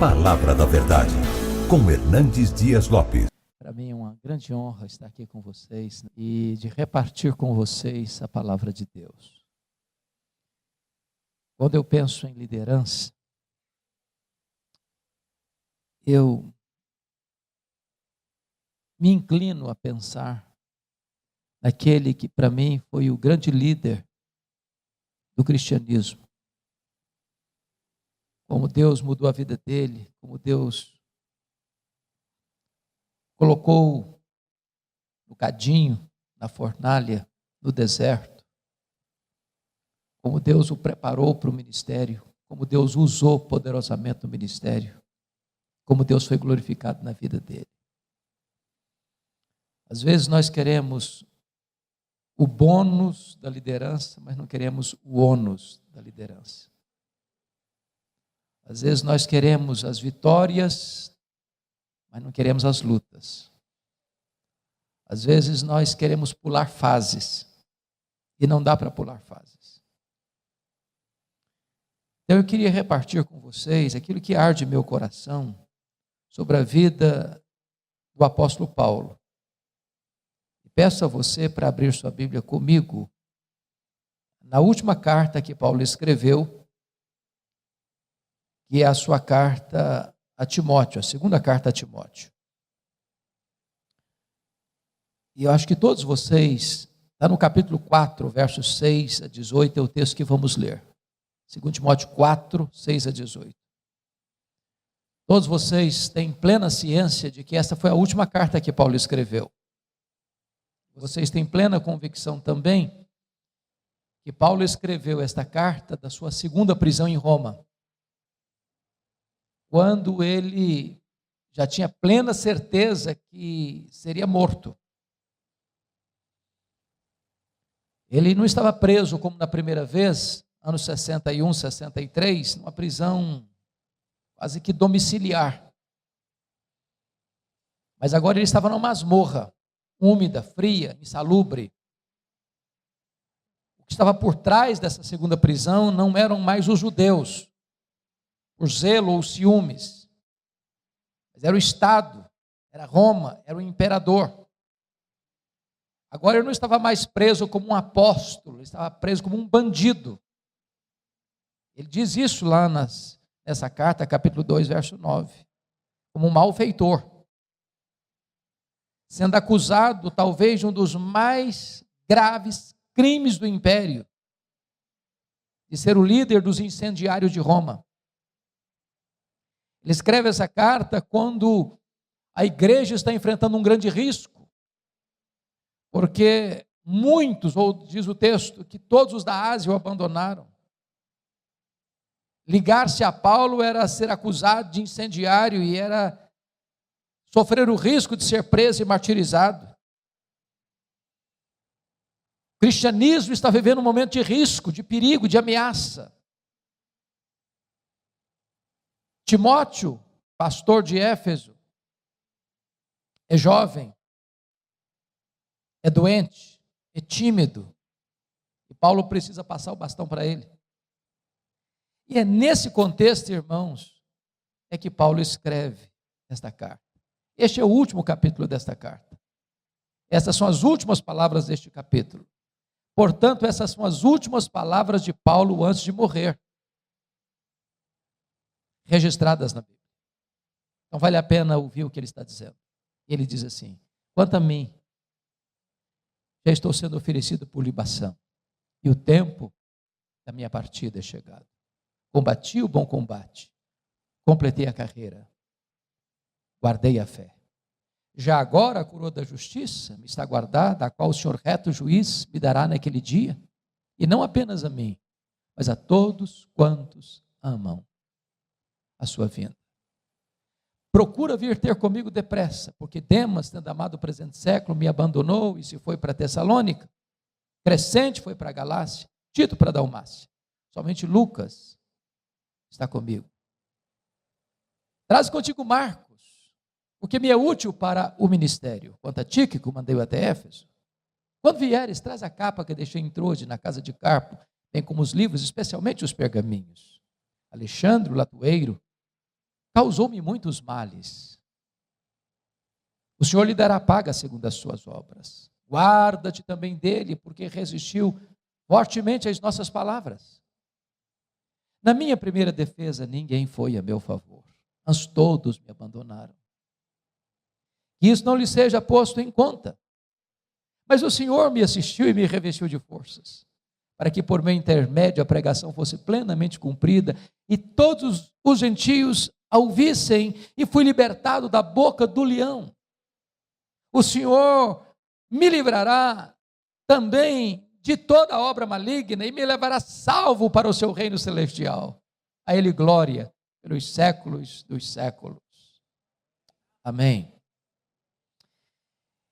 Palavra da Verdade, com Hernandes Dias Lopes. Para mim é uma grande honra estar aqui com vocês e de repartir com vocês a palavra de Deus. Quando eu penso em liderança, eu me inclino a pensar naquele que para mim foi o grande líder do cristianismo. Como Deus mudou a vida dele, como Deus colocou no cadinho, na fornalha, no deserto. Como Deus o preparou para o ministério, como Deus o usou poderosamente no ministério, como Deus foi glorificado na vida dele. Às vezes nós queremos o bônus da liderança, mas não queremos o ônus da liderança. Às vezes nós queremos as vitórias, mas não queremos as lutas. Às vezes nós queremos pular fases, e não dá para pular fases. Então eu queria repartir com vocês aquilo que arde em meu coração sobre a vida do apóstolo Paulo. E peço a você para abrir sua Bíblia comigo na última carta que Paulo escreveu, que é a sua carta a Timóteo, a segunda carta a Timóteo. E eu acho que todos vocês, está no capítulo 4, versos 6 a 18, é o texto que vamos ler. 2 Timóteo 4, 6 a 18. Todos vocês têm plena ciência de que essa foi a última carta que Paulo escreveu. Vocês têm plena convicção também que Paulo escreveu esta carta da sua segunda prisão em Roma, quando ele já tinha plena certeza que seria morto. Ele não estava preso como na primeira vez, anos 61, 63, numa prisão quase que domiciliar. Mas agora ele estava numa masmorra, úmida, fria, insalubre. O que estava por trás dessa segunda prisão não eram mais os judeus, por zelo ou ciúmes, mas era o Estado, era Roma, era o imperador. Agora ele não estava mais preso como um apóstolo, ele estava preso como um bandido. Ele diz isso lá nessa carta, capítulo 2, verso 9, como um malfeitor, sendo acusado talvez de um dos mais graves crimes do império, de ser o líder dos incendiários de Roma. Ele escreve essa carta quando a igreja está enfrentando um grande risco, porque muitos, ou diz o texto, que todos os da Ásia o abandonaram. Ligar-se a Paulo era ser acusado de incendiário e era sofrer o risco de ser preso e martirizado. O cristianismo está vivendo um momento de risco, de perigo, de ameaça. Timóteo, pastor de Éfeso, é jovem, é doente, é tímido, e Paulo precisa passar o bastão para ele. E é nesse contexto, irmãos, é que Paulo escreve esta carta. Este é o último capítulo desta carta. Essas são as últimas palavras deste capítulo. Portanto, essas são as últimas palavras de Paulo antes de morrer, registradas na Bíblia. Então vale a pena ouvir o que ele está dizendo. Ele diz assim: quanto a mim, já estou sendo oferecido por libação, e o tempo da minha partida é chegado. Combati o bom combate, completei a carreira, guardei a fé. Já agora a coroa da justiça me está guardada, a qual o Senhor reto juiz me dará naquele dia, e não apenas a mim, mas a todos quantos amam a sua vinda. Procura vir ter comigo depressa, porque Demas, tendo amado o presente século, me abandonou e se foi para Tessalônica. Crescente foi para a Galácia, Tito para a Dalmácia. Somente Lucas está comigo. Traz contigo Marcos, porque me é útil para o ministério. Quanto a Tíquico, mandei-o até Éfeso. Quando vieres, traz a capa que deixei em Troade, na casa de Carpo, bem como os livros, especialmente os pergaminhos. Alexandre, o latoeiro, causou-me muitos males. O Senhor lhe dará paga segundo as suas obras. Guarda-te também dele, porque resistiu fortemente às nossas palavras. Na minha primeira defesa, ninguém foi a meu favor, mas todos me abandonaram. Que isso não lhe seja posto em conta. Mas o Senhor me assistiu e me revestiu de forças, para que por meu intermédio a pregação fosse plenamente cumprida, e todos os gentios a ouvissem, e fui libertado da boca do leão. O Senhor me livrará também de toda obra maligna, e me levará salvo para o seu reino celestial. A Ele glória pelos séculos dos séculos. Amém.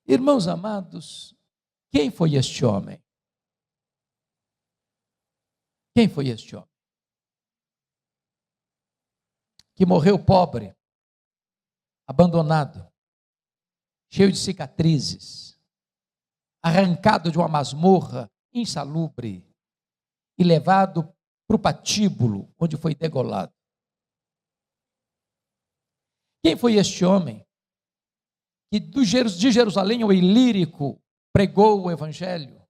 Irmãos amados, quem foi este homem? Quem foi este homem? Que morreu pobre, abandonado, cheio de cicatrizes, arrancado de uma masmorra insalubre e levado para o patíbulo, onde foi degolado. Quem foi este homem que de Jerusalém ao Ilírico pregou o evangelho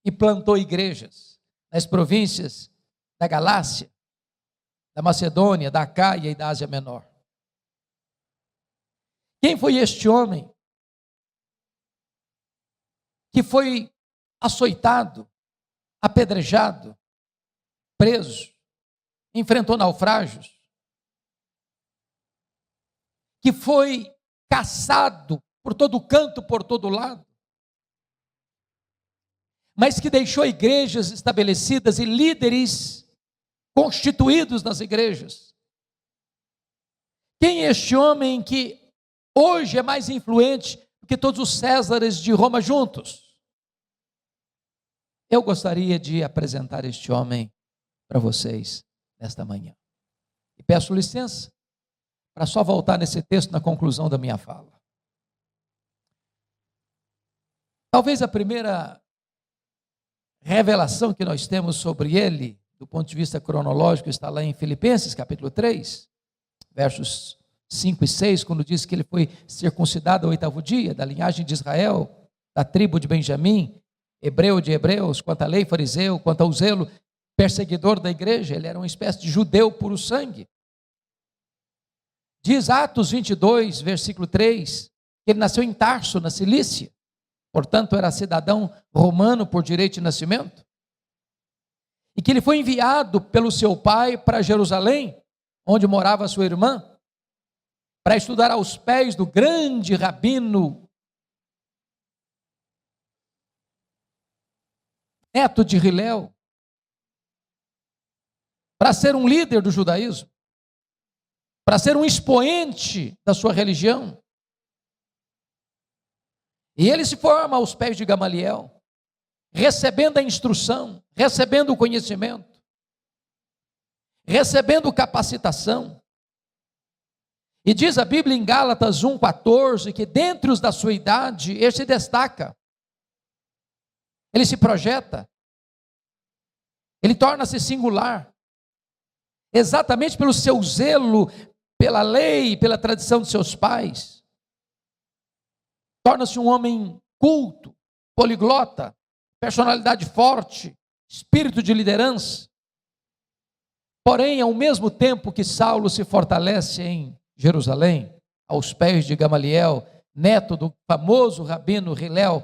e plantou igrejas nas províncias da Galácia, da Macedônia, da Acaia e da Ásia Menor? Quem foi este homem que foi açoitado, apedrejado, preso, enfrentou naufrágios, que foi caçado por todo canto, por todo lado, mas que deixou igrejas estabelecidas e líderes constituídos nas igrejas? Quem é este homem que hoje é mais influente do que todos os Césares de Roma juntos? Eu gostaria de apresentar este homem para vocês nesta manhã. E peço licença para só voltar nesse texto na conclusão da minha fala. Talvez a primeira revelação que nós temos sobre ele, do ponto de vista cronológico, está lá em Filipenses, capítulo 3, versos 5 e 6, quando diz que ele foi circuncidado ao 8º dia, da linhagem de Israel, da tribo de Benjamim, hebreu de hebreus, quanto à lei, fariseu, quanto ao zelo, perseguidor da igreja. Ele era uma espécie de judeu puro sangue. Diz Atos 22, versículo 3, que ele nasceu em Tarso, na Cilícia, portanto era cidadão romano por direito de nascimento, e que ele foi enviado pelo seu pai para Jerusalém, onde morava sua irmã, para estudar aos pés do grande rabino, neto de Hilel, para ser um líder do judaísmo, para ser um expoente da sua religião. E ele se forma aos pés de Gamaliel, recebendo a instrução, recebendo o conhecimento, recebendo capacitação. E diz a Bíblia em Gálatas 1,14, que dentre os da sua idade, ele se destaca, ele se projeta, ele torna-se singular, exatamente pelo seu zelo pela lei, pela tradição de seus pais. Torna-se um homem culto, poliglota, personalidade forte, espírito de liderança. Porém, ao mesmo tempo que Saulo se fortalece em Jerusalém, aos pés de Gamaliel, neto do famoso rabino Hilel,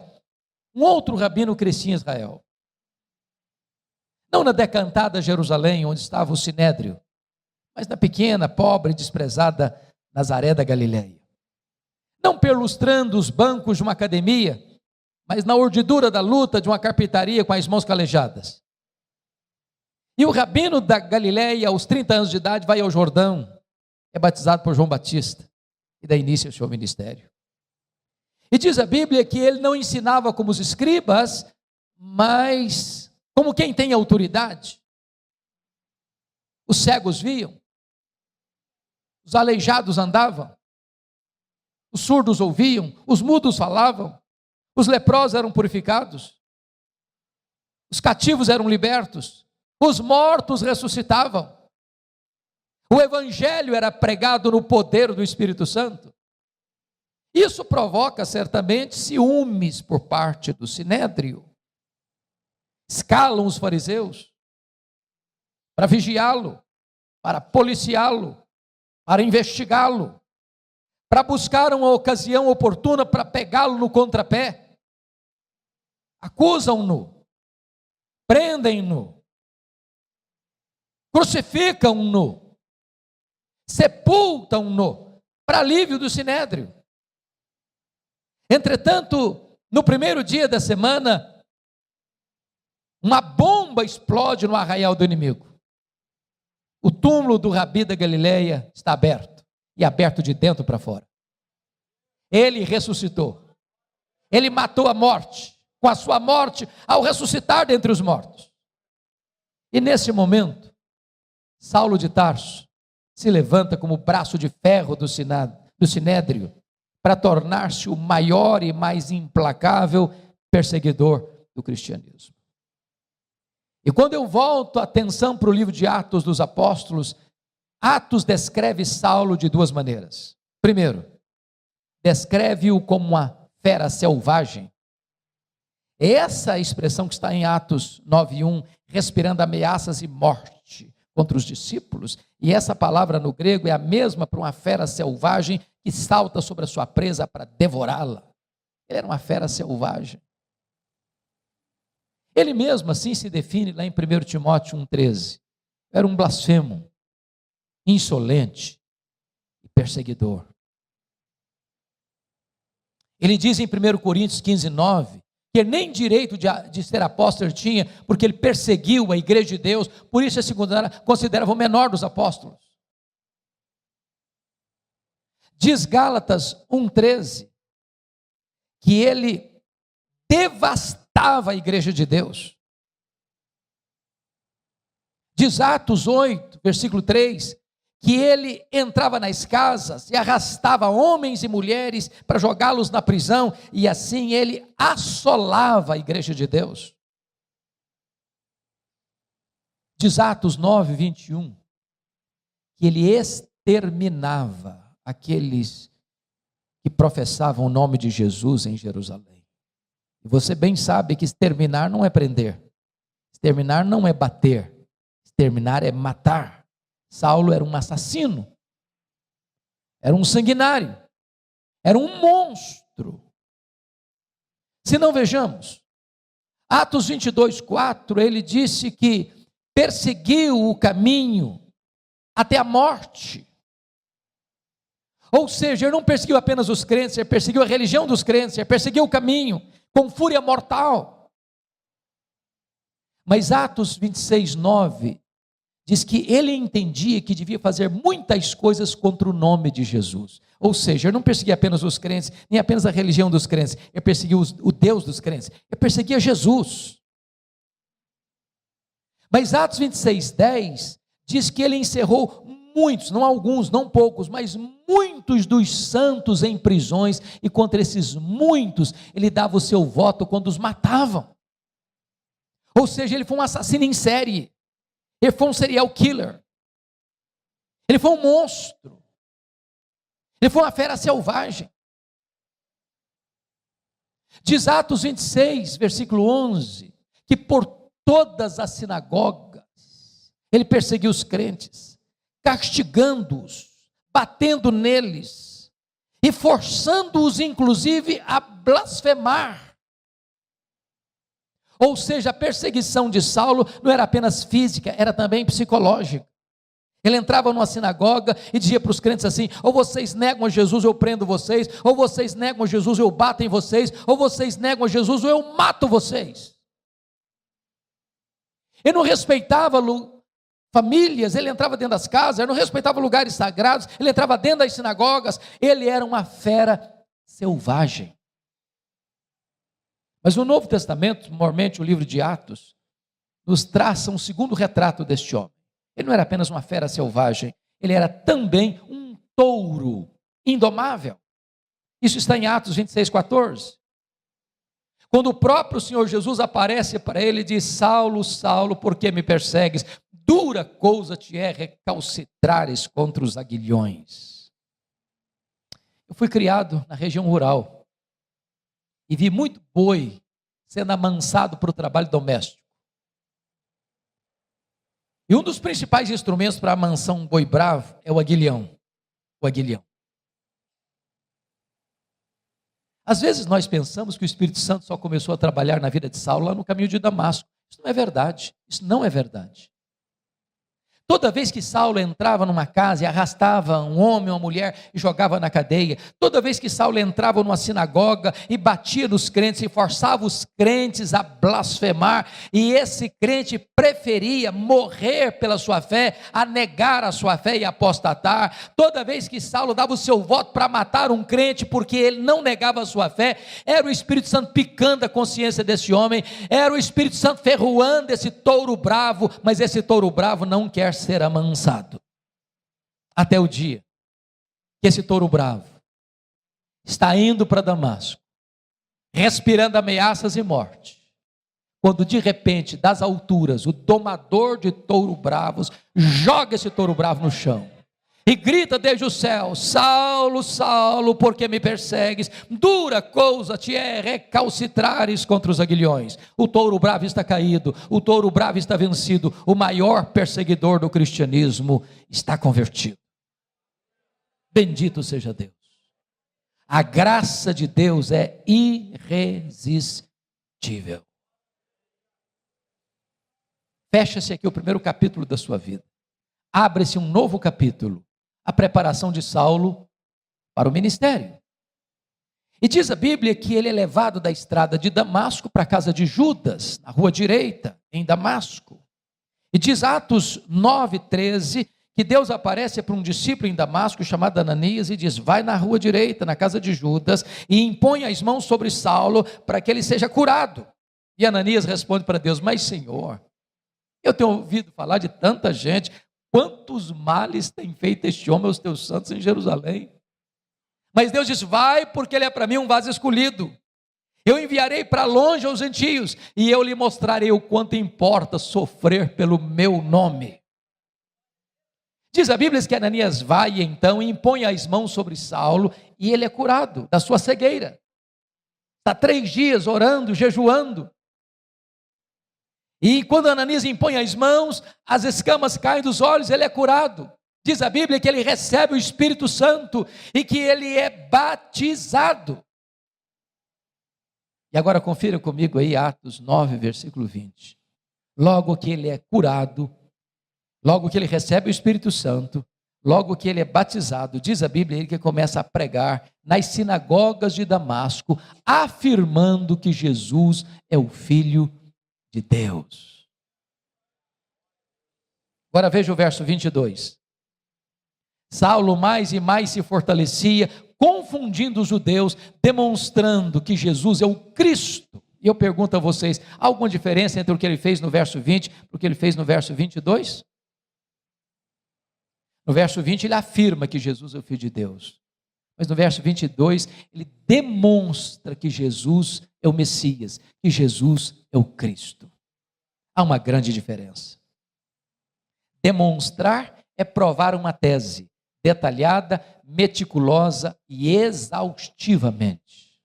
um outro rabino crescia em Israel. Não na decantada Jerusalém, onde estava o Sinédrio, mas na pequena, pobre e desprezada Nazaré da Galileia. Não perlustrando os bancos de uma academia, mas na urdidura da luta de uma carpintaria com as mãos calejadas. E o rabino da Galileia, aos 30 anos de idade, vai ao Jordão, é batizado por João Batista e dá início ao seu ministério. E diz a Bíblia que ele não ensinava como os escribas, mas como quem tem autoridade. Os cegos viam, os aleijados andavam, os surdos ouviam, os mudos falavam, os leprosos eram purificados, os cativos eram libertos, os mortos ressuscitavam, O evangelho era pregado no poder do Espírito Santo. Isso provoca certamente ciúmes por parte do sinédrio. Escalam os fariseus para vigiá-lo, para policiá-lo, para investigá-lo, para buscar uma ocasião oportuna para pegá-lo no contrapé. Acusam-no, prendem-no, crucificam-no, sepultam-no, para alívio do sinédrio. Entretanto, no primeiro dia da semana, uma bomba explode no arraial do inimigo. O túmulo do Rabi da Galileia está aberto, e aberto de dentro para fora. Ele ressuscitou. Ele matou a morte, com a sua morte, ao ressuscitar dentre os mortos. E nesse momento, Saulo de Tarso se levanta como braço de ferro do sinédrio, para tornar-se o maior e mais implacável perseguidor do cristianismo. E quando eu volto a atenção para o livro de Atos dos Apóstolos, Atos descreve Saulo de duas maneiras. Primeiro, descreve-o como uma fera selvagem. Essa expressão que está em Atos 9:1, respirando ameaças e morte contra os discípulos, e essa palavra no grego é a mesma para uma fera selvagem que salta sobre a sua presa para devorá-la. Ele era uma fera selvagem. Ele mesmo assim se define lá em 1 Timóteo 1,13. Era um blasfemo, insolente e perseguidor. Ele diz em 1 Coríntios 15:9, que nem direito de ser apóstolo tinha, porque ele perseguiu a igreja de Deus, por isso é considerava o menor dos apóstolos. Diz Gálatas 1,13, que ele devastava a igreja de Deus. Diz Atos 8, versículo 3, que ele entrava nas casas e arrastava homens e mulheres para jogá-los na prisão, e assim ele assolava a igreja de Deus. Diz Atos 9:21, que ele exterminava aqueles que professavam o nome de Jesus em Jerusalém. E você bem sabe que exterminar não é prender, exterminar não é bater, exterminar é matar. Saulo era um assassino, era um sanguinário, era um monstro. Se não, vejamos, Atos 22:4, ele disse que perseguiu o caminho até a morte. Ou seja, ele não perseguiu apenas os crentes, ele perseguiu a religião dos crentes, ele perseguiu o caminho com fúria mortal. Mas Atos 26:9 diz que ele entendia que devia fazer muitas coisas contra o nome de Jesus. Ou seja, ele não perseguia apenas os crentes, nem apenas a religião dos crentes, ele perseguia o Deus dos crentes, ele perseguia Jesus. Mas Atos 26:10 diz que ele encerrou muitos, não alguns, não poucos, mas muitos dos santos em prisões, e contra esses muitos ele dava o seu voto quando os matavam. Ou seja, ele foi um assassino em série, ele foi um serial killer, ele foi um monstro, ele foi uma fera selvagem. Diz Atos 26, versículo 11, que por todas as sinagogas ele perseguiu os crentes, castigando-os, batendo neles e forçando-os inclusive a blasfemar. Ou seja, a perseguição de Saulo não era apenas física, era também psicológica. Ele entrava numa sinagoga e dizia para os crentes assim: ou vocês negam a Jesus, eu prendo vocês, ou vocês negam a Jesus, eu bato em vocês, ou vocês negam a Jesus, ou eu mato vocês. Ele não respeitava famílias, ele entrava dentro das casas, ele não respeitava lugares sagrados, ele entrava dentro das sinagogas, ele era uma fera selvagem. Mas o Novo Testamento, normalmente o livro de Atos, nos traça um segundo retrato deste homem. Ele não era apenas uma fera selvagem, ele era também um touro indomável. Isso está em Atos 26:14. Quando o próprio Senhor Jesus aparece para ele e diz: Saulo, Saulo, por que me persegues? dura coisa te é recalcitrares contra os aguilhões. Eu fui criado na região rural e vi muito boi sendo amansado para o trabalho doméstico. E um dos principais instrumentos para amansar um boi bravo é o aguilhão. O aguilhão. Às vezes nós pensamos que o Espírito Santo só começou a trabalhar na vida de Saulo lá no caminho de Damasco. Isso não é verdade. Isso não é verdade. Toda vez que Saulo entrava numa casa e arrastava um homem ou uma mulher e jogava na cadeia, toda vez que Saulo entrava numa sinagoga e batia nos crentes e forçava os crentes a blasfemar, e esse crente preferia morrer pela sua fé, a negar a sua fé e apostatar, toda vez que Saulo dava o seu voto para matar um crente porque ele não negava a sua fé, era o Espírito Santo picando a consciência desse homem, era o Espírito Santo ferroando esse touro bravo, mas esse touro bravo não quer ser amansado, até o dia que esse touro bravo está indo para Damasco, respirando ameaças e morte, quando de repente, das alturas, o domador de touro bravos joga esse touro bravo no chão e grita desde o céu: Saulo, Saulo, por que me persegues? Dura coisa te é recalcitrares contra os aguilhões. O touro bravo está caído, o touro bravo está vencido, o maior perseguidor do cristianismo está convertido. Bendito seja Deus. A graça de Deus é irresistível. Fecha-se aqui o primeiro capítulo da sua vida. Abre-se um novo capítulo. A preparação de Saulo para o ministério. E diz a Bíblia que ele é levado da estrada de Damasco para a casa de Judas, na rua direita, em Damasco. E diz Atos 9:13, que Deus aparece para um discípulo em Damasco chamado Ananias e diz: vai na rua direita, na casa de Judas, e impõe as mãos sobre Saulo para que ele seja curado. E Ananias responde para Deus: mas Senhor, eu tenho ouvido falar de tanta gente, quantos males tem feito este homem aos teus santos em Jerusalém? Mas Deus disse: vai, porque ele é para mim um vaso escolhido. Eu enviarei para longe aos gentios, e eu lhe mostrarei o quanto importa sofrer pelo meu nome. Diz a Bíblia que Ananias vai então e impõe as mãos sobre Saulo, e ele é curado da sua cegueira. Está 3 dias orando, jejuando. E quando Ananias impõe as mãos, as escamas caem dos olhos, ele é curado. Diz a Bíblia que ele recebe o Espírito Santo e que ele é batizado. E agora confira comigo aí Atos 9, versículo 20. Logo que ele é curado, logo que ele recebe o Espírito Santo, logo que ele é batizado, diz a Bíblia ele que começa a pregar nas sinagogas de Damasco, afirmando que Jesus é o Filho de Deus. Agora veja o verso 22. Saulo mais e mais se fortalecia, confundindo os judeus, demonstrando que Jesus é o Cristo. E eu pergunto a vocês, há alguma diferença entre o que ele fez no verso 20 e o que ele fez no verso 22? No verso 20 ele afirma que Jesus é o Filho de Deus. Mas no verso 22 ele demonstra que Jesus é o Messias, que Jesus é o Cristo. Há uma grande diferença. Demonstrar é provar uma tese detalhada, meticulosa e exaustivamente.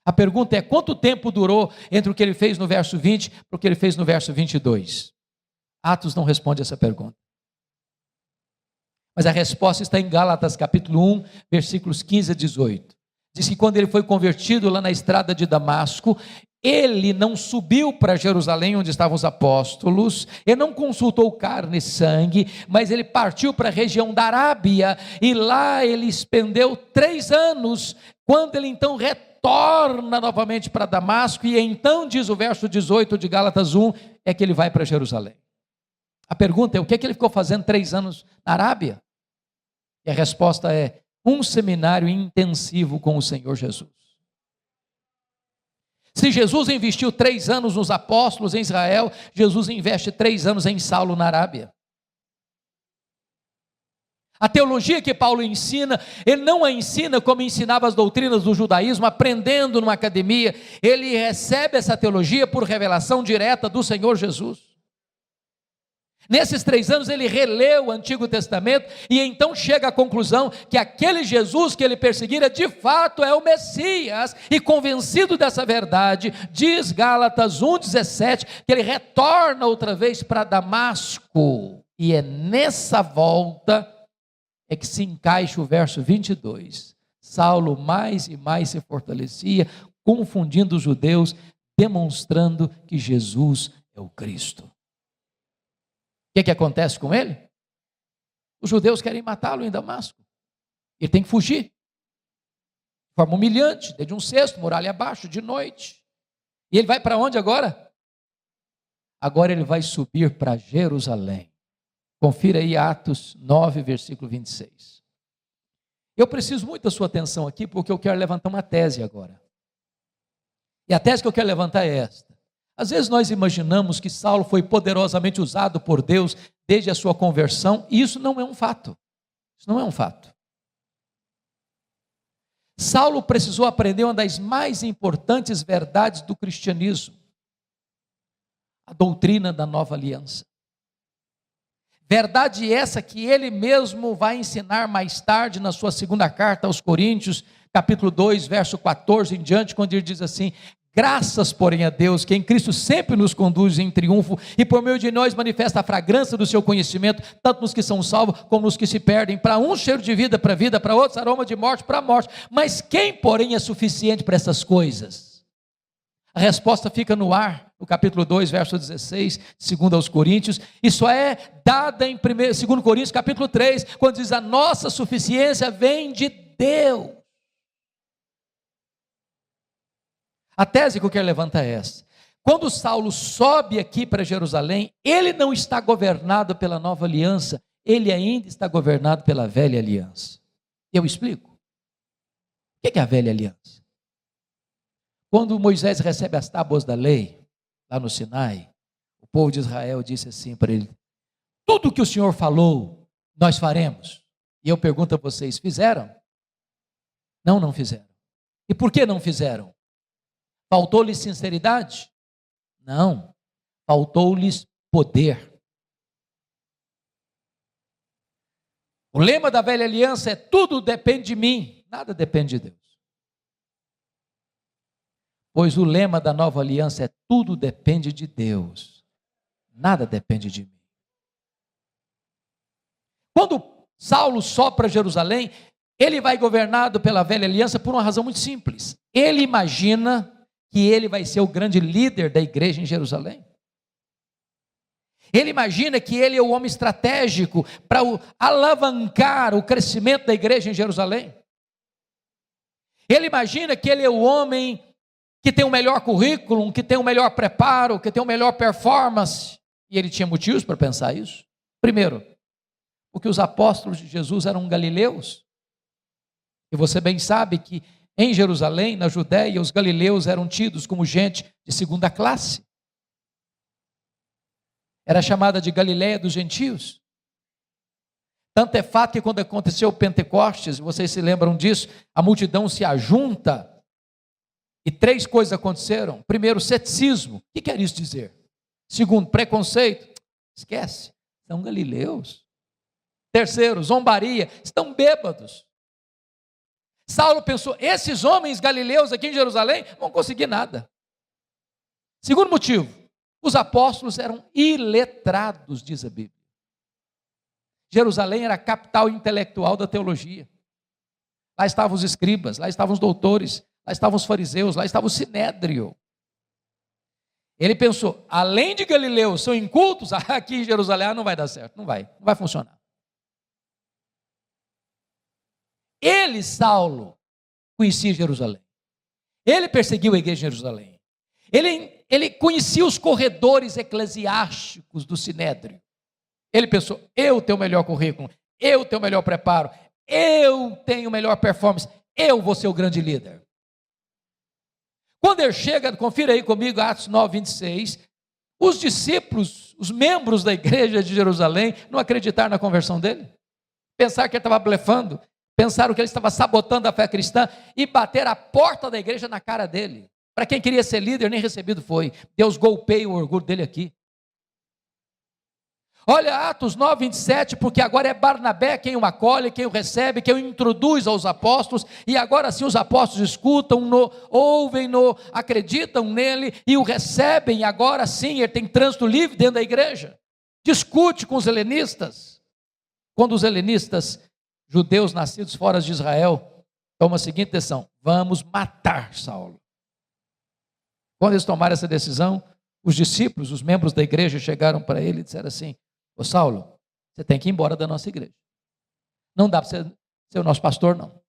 A pergunta é: quanto tempo durou entre o que ele fez no verso 20 e o que ele fez no verso 22? Atos não responde essa pergunta. Mas a resposta está em Gálatas capítulo 1, versículos 15 a 18. Diz que quando ele foi convertido lá na estrada de Damasco, ele não subiu para Jerusalém onde estavam os apóstolos, ele não consultou carne e sangue, mas ele partiu para a região da Arábia, e lá ele expendeu 3 anos, quando ele então retorna novamente para Damasco, e então diz o verso 18 de Gálatas 1, é que ele vai para Jerusalém. A pergunta é: o que é que ele ficou fazendo 3 anos na Arábia? E a resposta é: um seminário intensivo com o Senhor Jesus. Se Jesus investiu 3 anos nos apóstolos em Israel, Jesus investe 3 anos em Saulo na Arábia. A teologia que Paulo ensina, ele não a ensina como ensinava as doutrinas do judaísmo, aprendendo numa academia. Ele recebe essa teologia por revelação direta do Senhor Jesus. Nesses 3 anos ele releu o Antigo Testamento e então chega à conclusão que aquele Jesus que ele perseguira de fato é o Messias, e convencido dessa verdade, diz Gálatas 1,17, que ele retorna outra vez para Damasco, e é nessa volta é que se encaixa o verso 22. Saulo mais e mais se fortalecia, confundindo os judeus, demonstrando que Jesus é o Cristo. O que acontece com ele? Os judeus querem matá-lo em Damasco. Ele tem que fugir. De forma humilhante, desde um cesto, muralha abaixo, de noite. E ele vai para onde agora? Agora ele vai subir para Jerusalém. Confira aí Atos 9, versículo 26. Eu preciso muito da sua atenção aqui, porque eu quero levantar uma tese agora. E a tese que eu quero levantar é esta. Às vezes nós imaginamos que Saulo foi poderosamente usado por Deus desde a sua conversão, e isso não é um fato. Isso não é um fato. Saulo precisou aprender uma das mais importantes verdades do cristianismo: a doutrina da nova aliança. Verdade essa que ele mesmo vai ensinar mais tarde na sua segunda carta aos Coríntios, capítulo 2, verso 14 em diante, quando ele diz assim: graças, porém, a Deus, que em Cristo sempre nos conduz em triunfo, e por meio de nós manifesta a fragrância do seu conhecimento, tanto nos que são salvos, como nos que se perdem. Para uns cheiro de vida, para outros aroma de morte, para a morte. Mas quem, porém, é suficiente para essas coisas? A resposta fica no ar, no capítulo 2, verso 16, segundo aos Coríntios, e só é dada em 2 Coríntios, capítulo 3, quando diz: a nossa suficiência vem de Deus. A tese que eu quero levantar é essa: quando Saulo sobe aqui para Jerusalém, ele não está governado pela nova aliança, ele ainda está governado pela velha aliança. Eu explico. O que é a velha aliança? Quando Moisés recebe as tábuas da lei, lá no Sinai, o povo de Israel disse assim para ele: tudo que o Senhor falou, nós faremos. E eu pergunto a vocês: fizeram? Não, não fizeram. E por que não fizeram? Faltou-lhes sinceridade? Não. Faltou-lhes poder. O lema da velha aliança é: tudo depende de mim, nada depende de Deus. Pois o lema da nova aliança é: tudo depende de Deus, nada depende de mim. Quando Saulo sobe para Jerusalém, ele vai governado pela velha aliança por uma razão muito simples. Ele imagina que ele vai ser o grande líder da igreja em Jerusalém. Ele imagina que ele é o homem estratégico para alavancar o crescimento da igreja em Jerusalém. Ele imagina que ele é o homem que tem o melhor currículo, que tem o melhor preparo, que tem o melhor performance. E ele tinha motivos para pensar isso. Primeiro, porque os apóstolos de Jesus eram galileus. E você bem sabe que em Jerusalém, na Judéia, os galileus eram tidos como gente de segunda classe. Era chamada de Galileia dos gentios. Tanto é fato que quando aconteceu o Pentecostes, vocês se lembram disso, a multidão se ajunta e 3 coisas aconteceram. Primeiro, ceticismo. O que quer isso dizer? Segundo, preconceito. Esquece, são galileus. Terceiro, zombaria. Estão bêbados. Saulo pensou: esses homens galileus aqui em Jerusalém não vão conseguir nada. Segundo motivo, os apóstolos eram iletrados, diz a Bíblia. Jerusalém era a capital intelectual da teologia. Lá estavam os escribas, lá estavam os doutores, lá estavam os fariseus, lá estava o sinédrio. Ele pensou: além de galileus são incultos, aqui em Jerusalém não vai dar certo, não vai funcionar. Ele, Saulo, conhecia Jerusalém. Ele perseguiu a igreja em Jerusalém. Ele conhecia os corredores eclesiásticos do sinédrio. Ele pensou: eu tenho o melhor currículo, eu tenho o melhor preparo, eu tenho melhor performance, eu vou ser o grande líder. Quando ele chega, confira aí comigo Atos 9, 26, os discípulos, os membros da igreja de Jerusalém, não acreditaram na conversão dele. Pensaram que ele estava blefando, pensaram que ele estava sabotando a fé cristã e bateram a porta da igreja na cara dele. Para quem queria ser líder, nem recebido foi. Deus golpeia o orgulho dele aqui. Olha Atos 9, 27, porque agora é Barnabé quem o acolhe, quem o recebe, quem o introduz aos apóstolos, e agora sim os apóstolos escutam-no, ouvem-no, acreditam nele e o recebem, e agora sim ele tem trânsito livre dentro da igreja. Discute com os helenistas. Quando os helenistas, judeus nascidos fora de Israel, tomam a seguinte decisão: vamos matar Saulo. Quando eles tomaram essa decisão, os discípulos, os membros da igreja chegaram para ele e disseram assim: ô Saulo, você tem que ir embora da nossa igreja. Não dá para você ser o nosso pastor, não.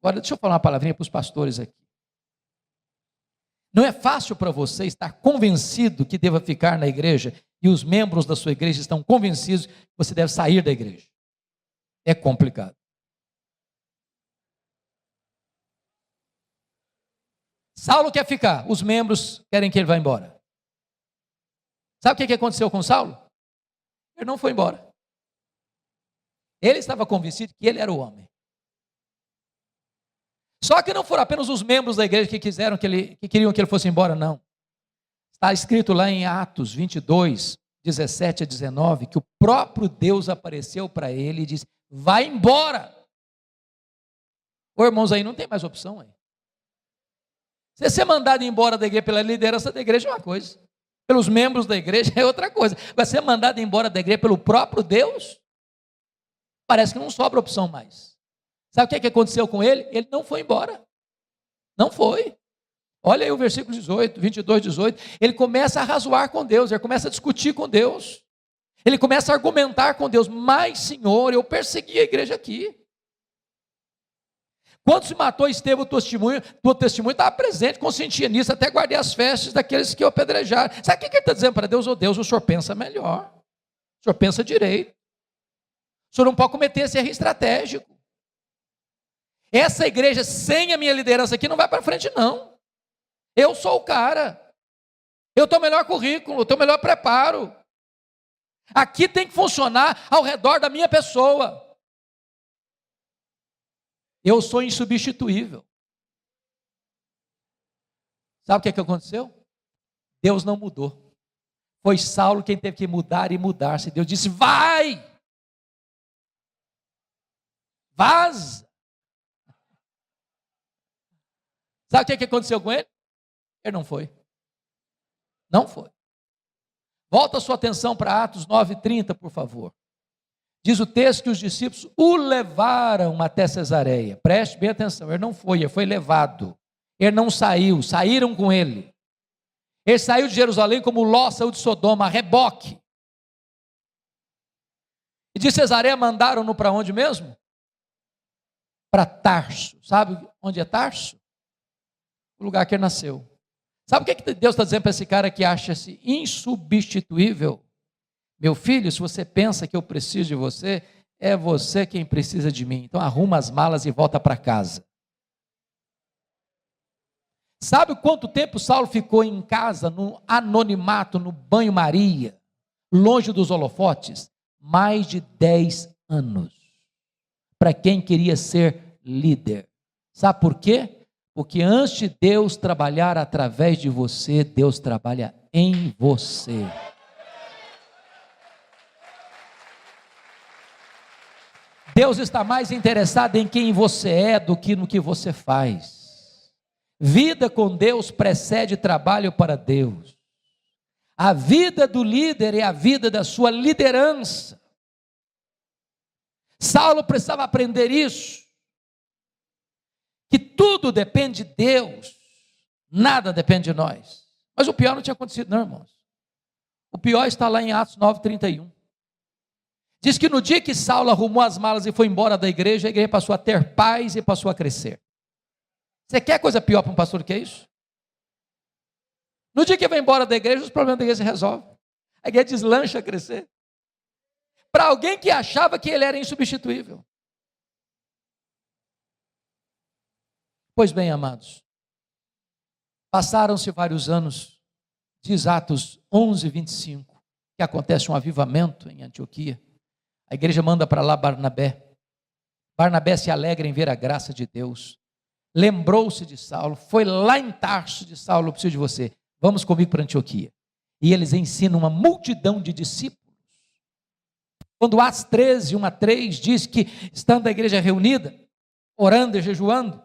Agora, deixa eu falar uma palavrinha para os pastores aqui. Não é fácil para você estar convencido que deva ficar na igreja e os membros da sua igreja estão convencidos que você deve sair da igreja. É complicado. Saulo quer ficar, os membros querem que ele vá embora. Sabe o que aconteceu com Saulo? Ele não foi embora. Ele estava convencido que ele era o homem. Só que não foram apenas os membros da igreja que queriam que ele fosse embora, não. Está escrito lá em Atos 22, 17 a 19, que o próprio Deus apareceu para ele e disse: vai embora. Ô irmãos, aí não tem mais opção aí. Se ser mandado embora da igreja pela liderança da igreja é uma coisa, pelos membros da igreja é outra coisa. Vai ser mandado embora da igreja pelo próprio Deus? Parece que não sobra opção mais. Sabe o que aconteceu com ele? Ele não foi embora. Não foi. Olha aí o versículo 18, 22, 18. Ele começa a razoar com Deus, ele começa a discutir com Deus. Ele começa a argumentar com Deus: mas Senhor, eu persegui a igreja aqui. Quando se matou Estevão, teu testemunho estava presente, consentia nisso, até guardei as festas daqueles que o apedrejaram. Sabe o que ele está dizendo para Deus? Oh Deus, o senhor pensa melhor, o senhor pensa direito, o senhor não pode cometer esse erro estratégico. Essa igreja sem a minha liderança aqui não vai para frente não. Eu sou o cara, eu tenho o melhor currículo, eu tenho o melhor preparo. Aqui tem que funcionar ao redor da minha pessoa. Eu sou insubstituível. Sabe o que aconteceu? Deus não mudou. Foi Saulo quem teve que mudar e mudar-se. Deus disse: vai! Vaza! Sabe o que aconteceu com ele? Ele não foi. Não foi. Volta a sua atenção para Atos 9:30, por favor. Diz o texto que os discípulos o levaram até Cesareia. Preste bem atenção, ele não foi, ele foi levado. Ele não saiu, saíram com ele. Ele saiu de Jerusalém como Ló saiu de Sodoma, a reboque. E de Cesareia mandaram-no para onde mesmo? Para Tarso. Sabe onde é Tarso? O lugar que ele nasceu. Sabe o que Deus está dizendo para esse cara que acha-se insubstituível? Meu filho, se você pensa que eu preciso de você, é você quem precisa de mim. Então arruma as malas e volta para casa. Sabe quanto tempo Saulo ficou em casa, no anonimato, no banho-maria, longe dos holofotes? Mais de 10 anos. Para quem queria ser líder. Sabe por quê? Porque antes de Deus trabalhar através de você, Deus trabalha em você. Deus está mais interessado em quem você é do que no que você faz. Vida com Deus precede trabalho para Deus. A vida do líder é a vida da sua liderança. Saulo precisava aprender isso. Que tudo depende de Deus. Nada depende de nós. Mas o pior não tinha acontecido, não, irmãos. O pior está lá em Atos 9:31. Diz que no dia que Saulo arrumou as malas e foi embora da igreja, a igreja passou a ter paz e passou a crescer. Você quer coisa pior para um pastor do que isso? No dia que vai embora da igreja, os problemas da igreja se resolvem. A igreja deslancha a crescer. Para alguém que achava que ele era insubstituível. Pois bem, amados, passaram-se vários anos, diz Atos 11:25, que acontece um avivamento em Antioquia. A igreja manda para lá Barnabé. Barnabé se alegra em ver a graça de Deus. Lembrou-se de Saulo, foi lá em Tarso de Saulo: eu preciso de você, vamos comigo para Antioquia. E eles ensinam uma multidão de discípulos. Quando Atos 13, 1 a 3 diz que, estando a igreja reunida, orando e jejuando,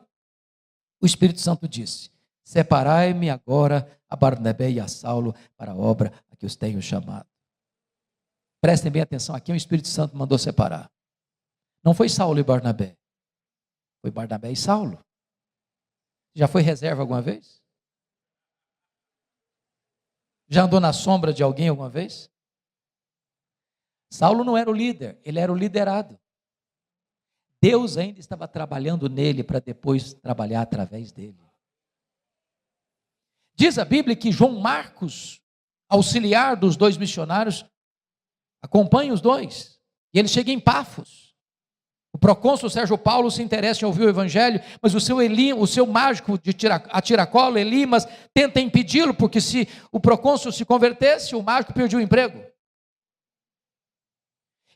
o Espírito Santo disse: separai-me agora a Barnabé e a Saulo para a obra a que os tenho chamado. Prestem bem atenção, aqui o Espírito Santo mandou separar. Não foi Saulo e Barnabé, foi Barnabé e Saulo. Já foi reserva alguma vez? Já andou na sombra de alguém alguma vez? Saulo não era o líder, ele era o liderado. Deus ainda estava trabalhando nele para depois trabalhar através dele. Diz a Bíblia que João Marcos, auxiliar dos dois missionários, acompanha os dois. E ele chega em Pafos. O procônsul Sérgio Paulo se interessa em ouvir o evangelho, mas o seu mágico de tiracolo, Elimas, tenta impedi-lo, porque se o procônsul se convertesse, o mágico perdia o emprego.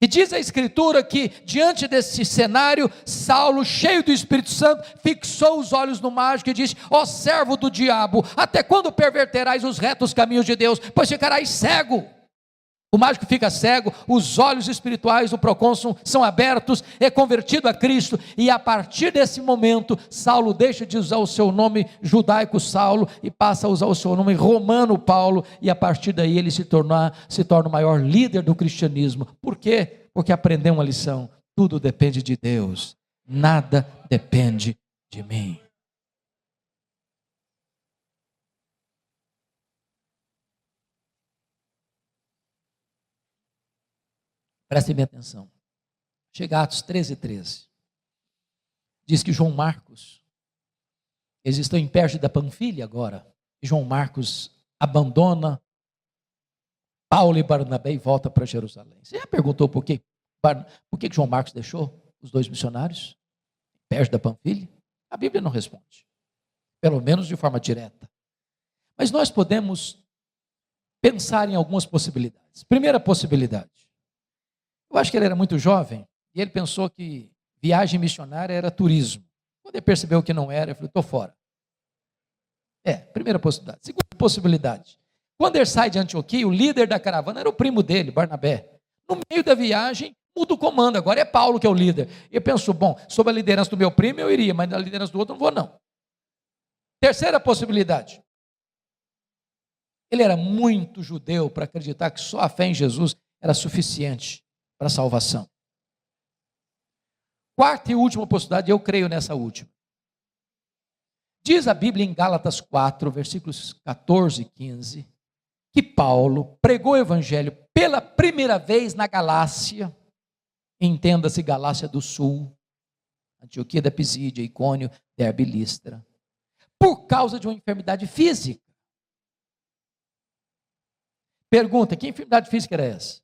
E diz a Escritura que, diante desse cenário, Saulo, cheio do Espírito Santo, fixou os olhos no mágico e disse: ó servo do diabo, até quando perverterás os retos caminhos de Deus? Pois ficarás cego. O mágico fica cego, os olhos espirituais do procônsul são abertos, é convertido a Cristo, e a partir desse momento, Saulo deixa de usar o seu nome judaico Saulo, e passa a usar o seu nome romano Paulo, e a partir daí ele se torna o maior líder do cristianismo. Por quê? Porque aprendeu uma lição: tudo depende de Deus, nada depende de mim. Prestem bem atenção. Chega a Atos 13, 13. Diz que João Marcos, eles estão em Perge da Panfilha agora, e João Marcos abandona Paulo e Barnabé e volta para Jerusalém. Você já perguntou por que João Marcos deixou os dois missionários? Perge da Panfilha? A Bíblia não responde, pelo menos de forma direta. Mas nós podemos pensar em algumas possibilidades. Primeira possibilidade: eu acho que ele era muito jovem e ele pensou que viagem missionária era turismo. Quando ele percebeu que não era, ele falou: estou fora. Primeira possibilidade. Segunda possibilidade: quando ele sai de Antioquia, o líder da caravana era o primo dele, Barnabé. No meio da viagem, muda o comando, agora é Paulo que é o líder. E eu penso: bom, sob a liderança do meu primo eu iria, mas na liderança do outro não vou não. Terceira possibilidade: ele era muito judeu para acreditar que só a fé em Jesus era suficiente para a salvação. Quarta e última possibilidade, eu creio nessa última. Diz a Bíblia em Gálatas 4, versículos 14 e 15, que Paulo pregou o evangelho pela primeira vez na Galácia, entenda-se Galácia do Sul, Antioquia da Pisídia, Icônio, Derbe e Listra, por causa de uma enfermidade física. Pergunta: que enfermidade física era essa?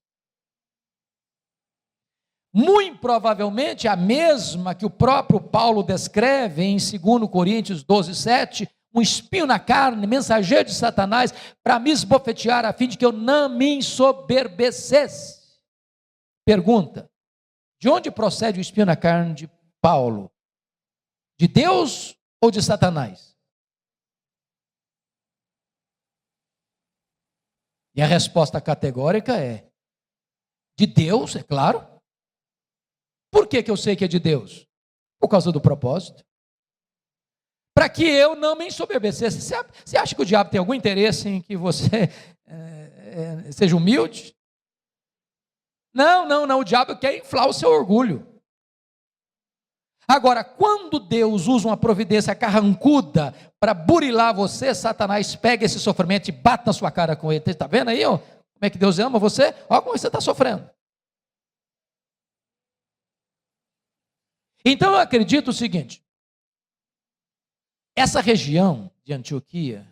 Muito provavelmente a mesma que o próprio Paulo descreve em 2 Coríntios 12, 7, um espinho na carne, mensageiro de Satanás, para me esbofetear, a fim de que eu não me ensoberbecesse. Pergunta: de onde procede o espinho na carne de Paulo? De Deus ou de Satanás? E a resposta categórica é: de Deus, é claro. Por que eu sei que é de Deus? Por causa do propósito. Para que eu não me ensoberbecesse. Você acha que o diabo tem algum interesse em que você seja humilde? Não, o diabo quer inflar o seu orgulho. Agora, quando Deus usa uma providência carrancuda para burilar você, Satanás pega esse sofrimento e bate na sua cara com ele. Está vendo aí, ó, como é que Deus ama você? Olha como você está sofrendo. Então eu acredito o seguinte: essa região de Antioquia,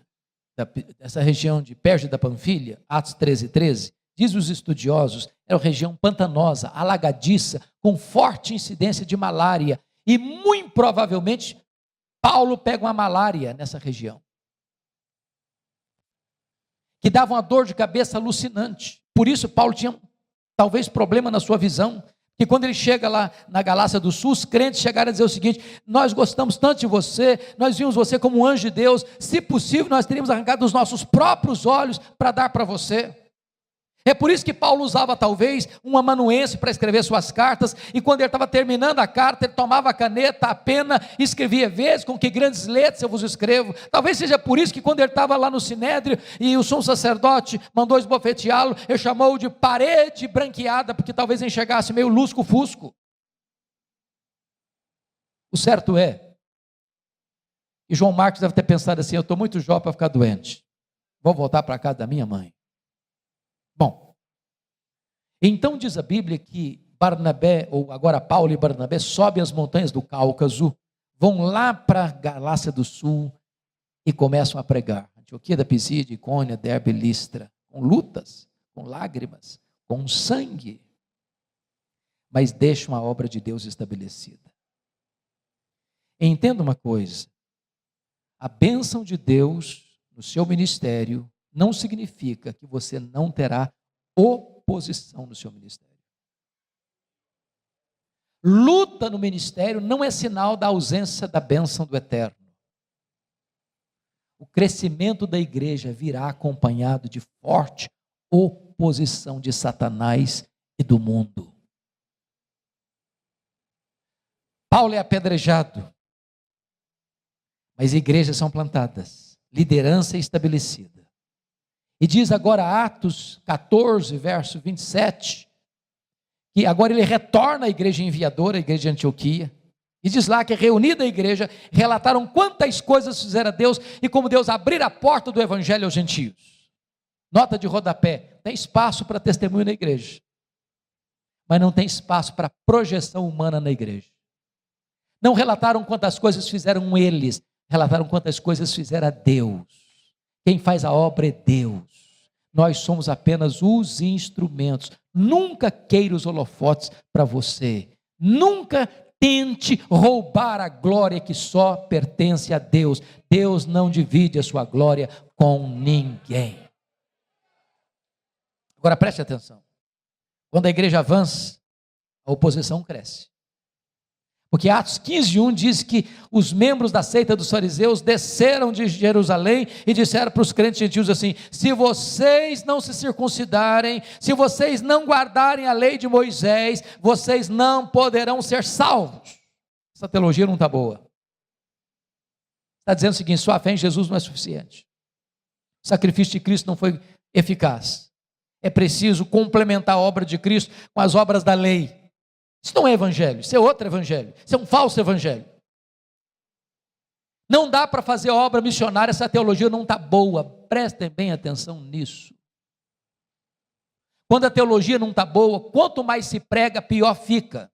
essa região de Perge da Panfilha, Atos 13, 13, diz os estudiosos, era uma região pantanosa, alagadiça, com forte incidência de malária, e muito provavelmente Paulo pega uma malária nessa região, que dava uma dor de cabeça alucinante. Por isso Paulo tinha talvez problema na sua visão, que quando ele chega lá na Galácia do Sul, os crentes chegaram a dizer o seguinte: nós gostamos tanto de você, nós vimos você como um anjo de Deus, se possível nós teríamos arrancado os nossos próprios olhos para dar para você. É por isso que Paulo usava talvez um amanuense para escrever suas cartas, e quando ele estava terminando a carta, ele tomava a caneta, a pena, e escrevia: vezes com que grandes letras eu vos escrevo. Talvez seja por isso que quando ele estava lá no sinédrio, e o sumo sacerdote mandou esbofeteá-lo, ele chamou de parede branqueada, porque talvez enxergasse meio lusco-fusco. O certo é, e João Marcos deve ter pensado assim: eu estou muito jovem para ficar doente, vou voltar para a casa da minha mãe. Bom, então diz a Bíblia que Barnabé, ou agora Paulo e Barnabé, sobem as montanhas do Cáucaso, vão lá para a Galácia do Sul e começam a pregar. Antioquia da Pisídia, Icônia, Derbe, Listra, com lutas, com lágrimas, com sangue, mas deixam a obra de Deus estabelecida. Entenda uma coisa: a bênção de Deus no seu ministério não significa que você não terá oposição no seu ministério. Luta no ministério não é sinal da ausência da bênção do eterno. O crescimento da igreja virá acompanhado de forte oposição de Satanás e do mundo. Paulo é apedrejado, mas igrejas são plantadas, liderança é estabelecida. E diz agora Atos 14, verso 27, que agora ele retorna à igreja enviadora, a igreja de Antioquia, e diz lá que reunida a igreja, relataram quantas coisas fizera Deus, e como Deus abrira a porta do evangelho aos gentios. Nota de rodapé: tem espaço para testemunho na igreja, mas não tem espaço para projeção humana na igreja. Não relataram quantas coisas fizeram eles, relataram quantas coisas fizera Deus. Quem faz a obra é Deus. Nós somos apenas os instrumentos. Nunca queira os holofotes para você. Nunca tente roubar a glória que só pertence a Deus. Deus não divide a sua glória com ninguém. Agora preste atenção. Quando a igreja avança, a oposição cresce. Porque Atos 15:1 diz que os membros da seita dos fariseus desceram de Jerusalém e disseram para os crentes gentios assim: se vocês não se circuncidarem, se vocês não guardarem a lei de Moisés, vocês não poderão ser salvos. Essa teologia não está boa. Está dizendo o seguinte: sua fé em Jesus não é suficiente. O sacrifício de Cristo não foi eficaz. É preciso complementar a obra de Cristo com as obras da lei. Isso não é evangelho, isso é outro evangelho, isso é um falso evangelho. Não dá para fazer obra missionária, essa teologia não está boa. Prestem bem atenção nisso. Quando a teologia não está boa, quanto mais se prega, pior fica.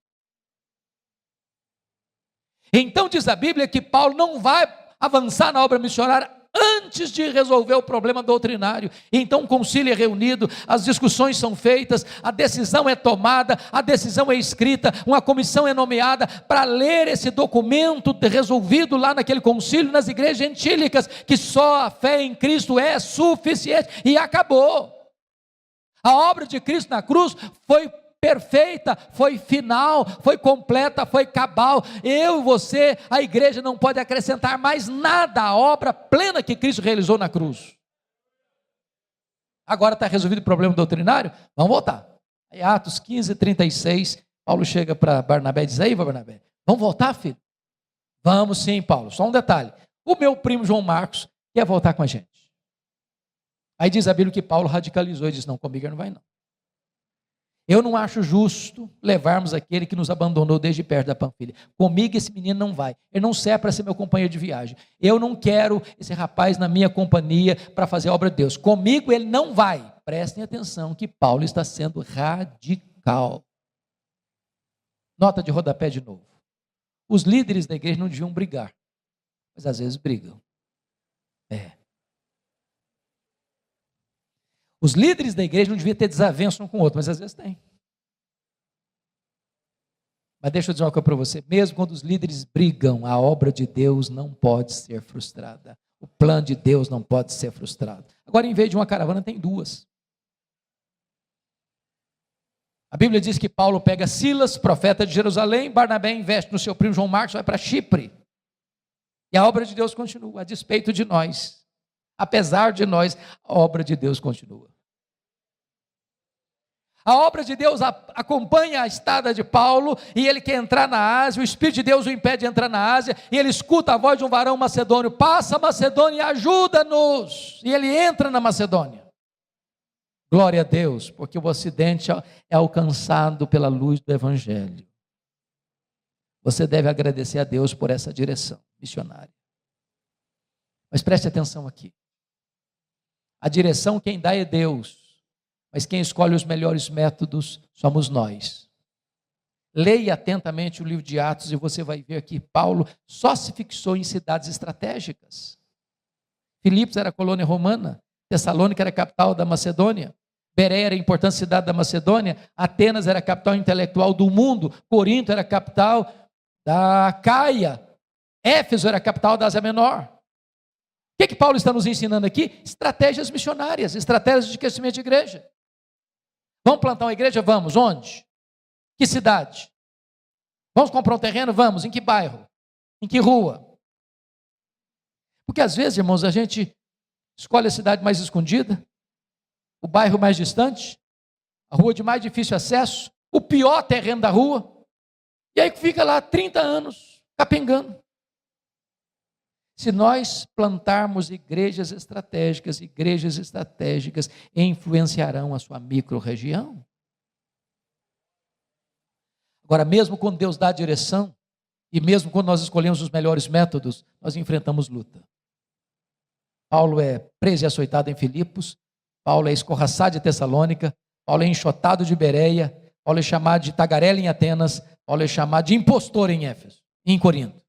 Então diz a Bíblia que Paulo não vai avançar na obra missionária antes de resolver o problema doutrinário. Então o concílio é reunido, as discussões são feitas, a decisão é tomada, a decisão é escrita, uma comissão é nomeada para ler esse documento resolvido lá naquele concílio, nas igrejas gentílicas, que só a fé em Cristo é suficiente, e acabou. A obra de Cristo na cruz foi perfeita, foi final, foi completa, foi cabal. Eu e você, a igreja não pode acrescentar mais nada à obra plena que Cristo realizou na cruz. Agora está resolvido o problema doutrinário? Vamos voltar. Aí, Atos 15:36, Paulo chega para Barnabé e diz: aí, Barnabé, vamos voltar, filho? Vamos sim, Paulo. Só um detalhe: o meu primo João Marcos quer voltar com a gente. Aí diz a Bíblia que Paulo radicalizou e disse: não, comigo ele não vai não. Eu não acho justo levarmos aquele que nos abandonou desde perto da Panfilha. Comigo esse menino não vai. Ele não serve para ser meu companheiro de viagem. Eu não quero esse rapaz na minha companhia para fazer a obra de Deus. Comigo ele não vai. Prestem atenção que Paulo está sendo radical. Nota de rodapé de novo. Os líderes da igreja não deviam brigar, mas às vezes brigam. Os líderes da igreja não deviam ter desavença um com o outro, mas às vezes tem. Mas deixa eu dizer uma coisa para você: mesmo quando os líderes brigam, a obra de Deus não pode ser frustrada. O plano de Deus não pode ser frustrado. Agora, em vez de uma caravana, tem duas. A Bíblia diz que Paulo pega Silas, profeta de Jerusalém, Barnabé investe no seu primo João Marcos, vai para Chipre. E a obra de Deus continua, a despeito de nós. Apesar de nós, a obra de Deus continua. A obra de Deus acompanha a estada de Paulo, e ele quer entrar na Ásia, o Espírito de Deus o impede de entrar na Ásia, e ele escuta a voz de um varão macedônio: passa a Macedônia e ajuda-nos, e ele entra na Macedônia. Glória a Deus, porque o Ocidente é alcançado pela luz do Evangelho. Você deve agradecer a Deus por essa direção missionária. Mas preste atenção aqui. A direção quem dá é Deus, mas quem escolhe os melhores métodos somos nós. Leia atentamente o livro de Atos e você vai ver que Paulo só se fixou em cidades estratégicas. Filipos era colônia romana, Tessalônica era a capital da Macedônia, Bereia era a importante cidade da Macedônia, Atenas era a capital intelectual do mundo, Corinto era a capital da Caia, Éfeso era a capital da Ásia Menor. O que Paulo está nos ensinando aqui? Estratégias missionárias, estratégias de crescimento de igreja. Vamos plantar uma igreja? Vamos. Onde? Que cidade? Vamos comprar um terreno? Vamos. Em que bairro? Em que rua? Porque às vezes, irmãos, a gente escolhe a cidade mais escondida, o bairro mais distante, a rua de mais difícil acesso, o pior terreno da rua, e aí fica lá 30 anos capengando. Se nós plantarmos igrejas estratégicas influenciarão a sua micro-região. Agora, mesmo quando Deus dá a direção, e mesmo quando nós escolhemos os melhores métodos, nós enfrentamos luta. Paulo é preso e açoitado em Filipos, Paulo é escorraçado de Tessalônica, Paulo é enxotado de Bereia, Paulo é chamado de tagarela em Atenas, Paulo é chamado de impostor em Éfeso, em Corinto.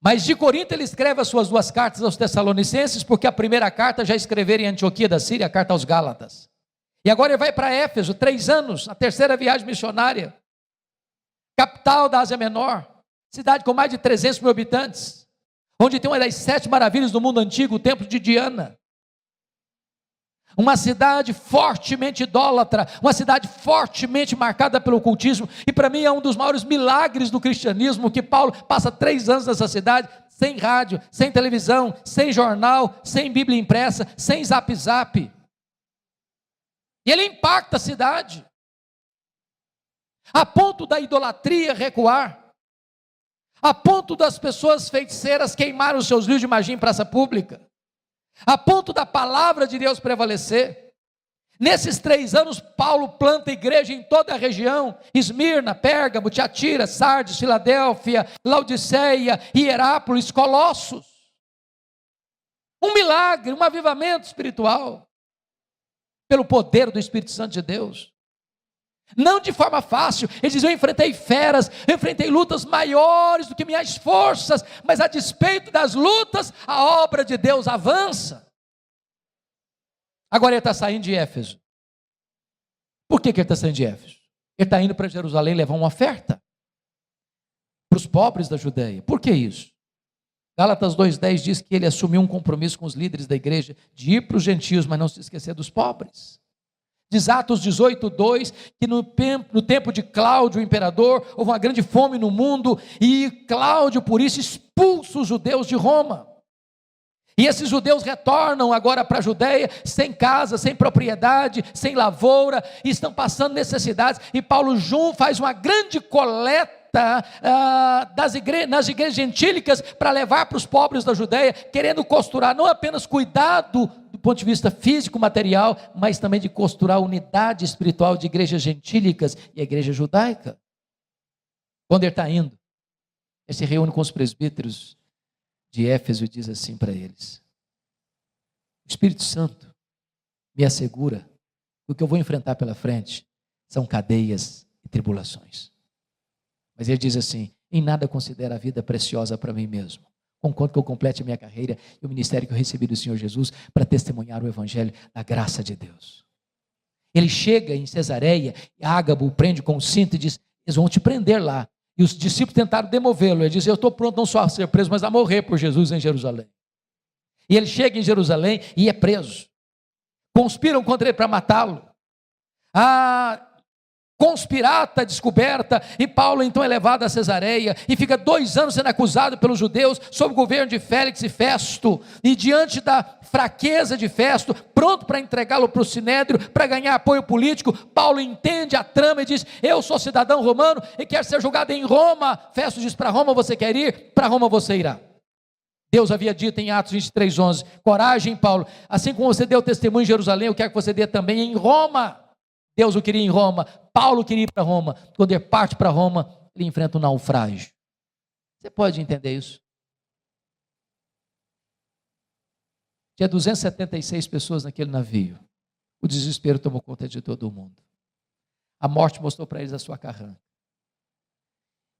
Mas de Corinto ele escreve as suas 2 cartas aos Tessalonicenses, porque a primeira carta já escreveram em Antioquia da Síria, a carta aos Gálatas. E agora ele vai para Éfeso, 3 anos, a terceira viagem missionária, capital da Ásia Menor, cidade com mais de 300 mil habitantes, onde tem uma das 7 maravilhas do mundo antigo, o templo de Diana. Uma cidade fortemente idólatra, uma cidade fortemente marcada pelo ocultismo, e para mim é um dos maiores milagres do cristianismo, que Paulo passa 3 anos nessa cidade, sem rádio, sem televisão, sem jornal, sem Bíblia impressa, sem zap zap, e ele impacta a cidade, a ponto da idolatria recuar, a ponto das pessoas feiticeiras queimarem os seus livros de magia em praça pública, a ponto da palavra de Deus prevalecer. Nesses 3 anos, Paulo planta igreja em toda a região: Esmirna, Pérgamo, Tiatira, Sardes, Filadélfia, Laodiceia, Hierápolis, Colossos. Um milagre, um avivamento espiritual, pelo poder do Espírito Santo de Deus. Não de forma fácil. Ele diz: eu enfrentei feras, eu enfrentei lutas maiores do que minhas forças, mas a despeito das lutas, a obra de Deus avança. Agora ele está saindo de Éfeso. Por que ele está saindo de Éfeso? Ele está indo para Jerusalém levar uma oferta para os pobres da Judeia. Por que isso? Gálatas 2,10 diz que ele assumiu um compromisso com os líderes da igreja de ir para os gentios, mas não se esquecer dos pobres. Diz Atos 18,2 que no tempo de Cláudio, o imperador, houve uma grande fome no mundo, e Cláudio, por isso, expulsa os judeus de Roma. E esses judeus retornam agora para a Judeia, sem casa, sem propriedade, sem lavoura, e estão passando necessidades, e Paulo faz uma grande coleta nas igrejas gentílicas para levar para os pobres da Judeia, querendo costurar não apenas cuidado do ponto de vista físico, material, mas também de costurar a unidade espiritual de igrejas gentílicas e a igreja judaica. Quando ele está indo, ele se reúne com os presbíteros de Éfeso e diz assim para eles: o Espírito Santo me assegura que o que eu vou enfrentar pela frente são cadeias e tribulações. Mas ele diz assim: em nada considero a vida preciosa para mim mesmo, conquanto que eu complete a minha carreira e o ministério que eu recebi do Senhor Jesus para testemunhar o evangelho da graça de Deus. Ele chega em Cesareia, e Ágabo o prende com o cinto e diz: eles vão te prender lá. E os discípulos tentaram demovê-lo. Ele diz: eu estou pronto não só a ser preso, mas a morrer por Jesus em Jerusalém. E ele chega em Jerusalém e é preso. Conspiram contra ele para matá-lo. conspirata descoberta, e Paulo então é levado a Cesareia, e fica 2 anos sendo acusado pelos judeus, sob o governo de Félix e Festo, e diante da fraqueza de Festo, pronto para entregá-lo para o Sinédrio, para ganhar apoio político, Paulo entende a trama e diz: eu sou cidadão romano, e quero ser julgado em Roma. Festo diz: para Roma você quer ir? Para Roma você irá. Deus havia dito em Atos 23:11, coragem, Paulo, assim como você deu testemunho em Jerusalém, eu quero que você dê também em Roma. Deus o queria em Roma, Paulo queria ir para Roma. Quando ele parte para Roma, ele enfrenta um naufrágio. Você pode entender isso? Tinha 276 pessoas naquele navio. O desespero tomou conta de todo mundo. A morte mostrou para eles a sua carranca.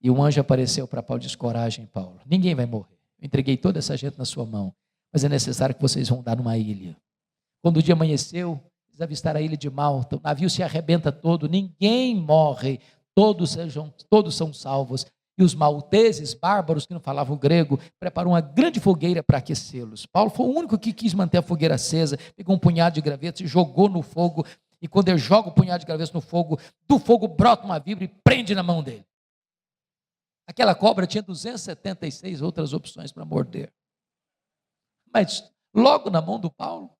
E um anjo apareceu para Paulo e disse: coragem, Paulo, ninguém vai morrer. Eu entreguei toda essa gente na sua mão, mas é necessário que vocês vão andar numa ilha. Quando o dia amanheceu, eles avistaram a ilha de Malta, o navio se arrebenta todo, ninguém morre, todos são salvos. E os malteses, bárbaros que não falavam grego, prepararam uma grande fogueira para aquecê-los. Paulo foi o único que quis manter a fogueira acesa, pegou um punhado de gravetos e jogou no fogo, e quando ele joga o punhado de gravetos no fogo, do fogo brota uma víbora e prende na mão dele. Aquela cobra tinha 276 outras opções para morder, mas logo na mão do Paulo,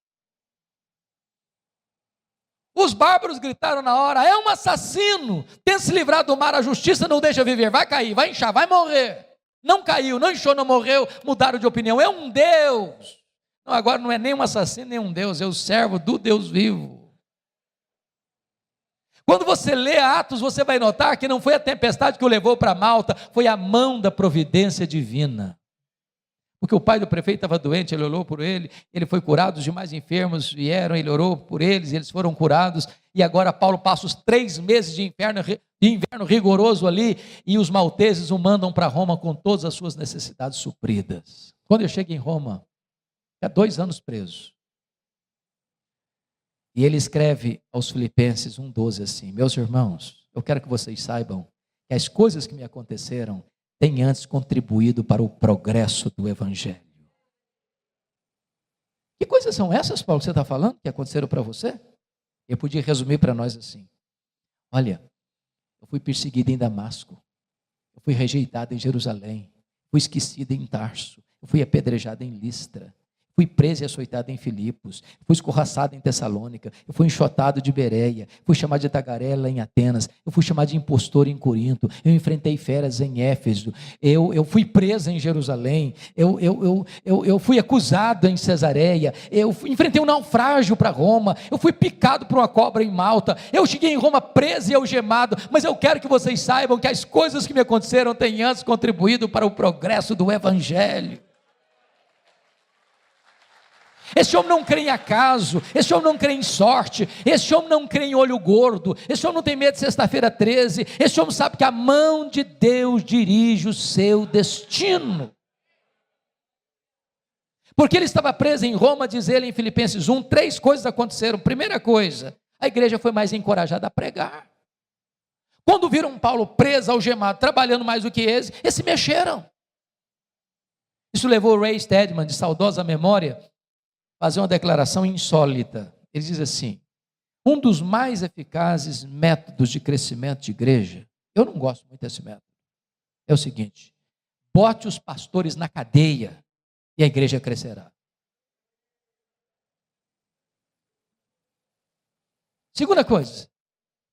os bárbaros gritaram na hora: é um assassino, tenta se livrar do mar, a justiça não deixa viver, vai cair, vai inchar, vai morrer. Não caiu, não inchou, não morreu, mudaram de opinião, é um Deus. Não, agora não é nem um assassino, nem um Deus, é o servo do Deus vivo. Quando você lê Atos, você vai notar que não foi a tempestade que o levou para Malta, foi a mão da providência divina. Porque o pai do prefeito estava doente, ele orou por ele, ele foi curado, os demais enfermos vieram, ele orou por eles, eles foram curados, e agora Paulo passa os 3 meses de inverno rigoroso ali, e os malteses o mandam para Roma com todas as suas necessidades supridas. Quando eu chego em Roma, há 2 anos preso, e ele escreve aos Filipenses 1:12 assim: meus irmãos, eu quero que vocês saibam que as coisas que me aconteceram tem antes contribuído para o progresso do Evangelho. Que coisas são essas, Paulo, que você está falando, que aconteceram para você? Eu podia resumir para nós assim: olha, eu fui perseguido em Damasco, eu fui rejeitado em Jerusalém, fui esquecido em Tarso, eu fui apedrejado em Listra, fui preso e açoitado em Filipos, fui escorraçado em Tessalônica, eu fui enxotado de Bereia, fui chamado de tagarela em Atenas, eu fui chamado de impostor em Corinto, eu enfrentei feras em Éfeso, eu fui preso em Jerusalém, eu fui acusado em Cesareia, enfrentei um naufrágio para Roma, eu fui picado por uma cobra em Malta, eu cheguei em Roma preso e algemado, mas eu quero que vocês saibam que as coisas que me aconteceram têm antes contribuído para o progresso do Evangelho. Esse homem não crê em acaso, esse homem não crê em sorte, esse homem não crê em olho gordo, esse homem não tem medo de sexta-feira 13, esse homem sabe que a mão de Deus dirige o seu destino. Porque ele estava preso em Roma, diz ele em Filipenses 1, 3 coisas aconteceram. Primeira coisa, a igreja foi mais encorajada a pregar. Quando viram Paulo preso, algemado, trabalhando mais do que eles se mexeram. Isso levou Ray Stedman, de saudosa memória, fazer uma declaração insólita. Ele diz assim: um dos mais eficazes métodos de crescimento de igreja, eu não gosto muito desse método, é o seguinte: bote os pastores na cadeia e a igreja crescerá. Segunda coisa,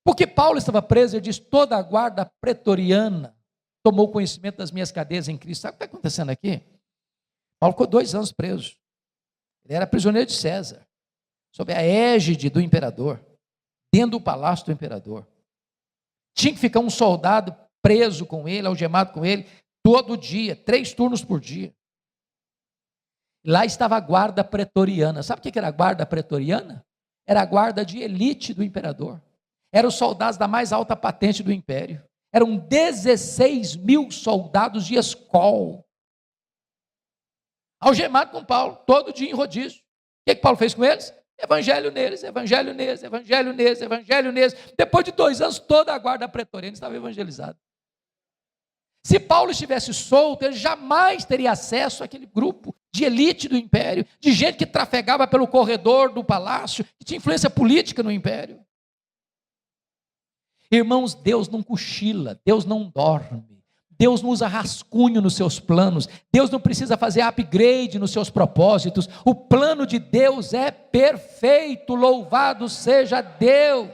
porque Paulo estava preso, ele diz: toda a guarda pretoriana tomou conhecimento das minhas cadeias em Cristo. Sabe o que está acontecendo aqui? Paulo ficou 2 anos preso. Ele era prisioneiro de César, sob a égide do imperador, dentro do palácio do imperador. Tinha que ficar um soldado preso com ele, algemado com ele, todo dia, 3 turnos por dia. Lá estava a guarda pretoriana. Sabe o que era a guarda pretoriana? Era a guarda de elite do imperador. Eram os soldados da mais alta patente do império. Eram 16 mil soldados de escol, algemado com Paulo, todo dia em rodízio. O que Paulo fez com eles? Evangelho neles, evangelho neles, evangelho neles, evangelho neles. Depois de 2 anos, toda a guarda pretoriana estava evangelizada. Se Paulo estivesse solto, ele jamais teria acesso àquele grupo de elite do império, de gente que trafegava pelo corredor do palácio, que tinha influência política no império. Irmãos, Deus não cochila, Deus não dorme, Deus não usa rascunho nos seus planos, Deus não precisa fazer upgrade nos seus propósitos. O plano de Deus é perfeito, louvado seja Deus.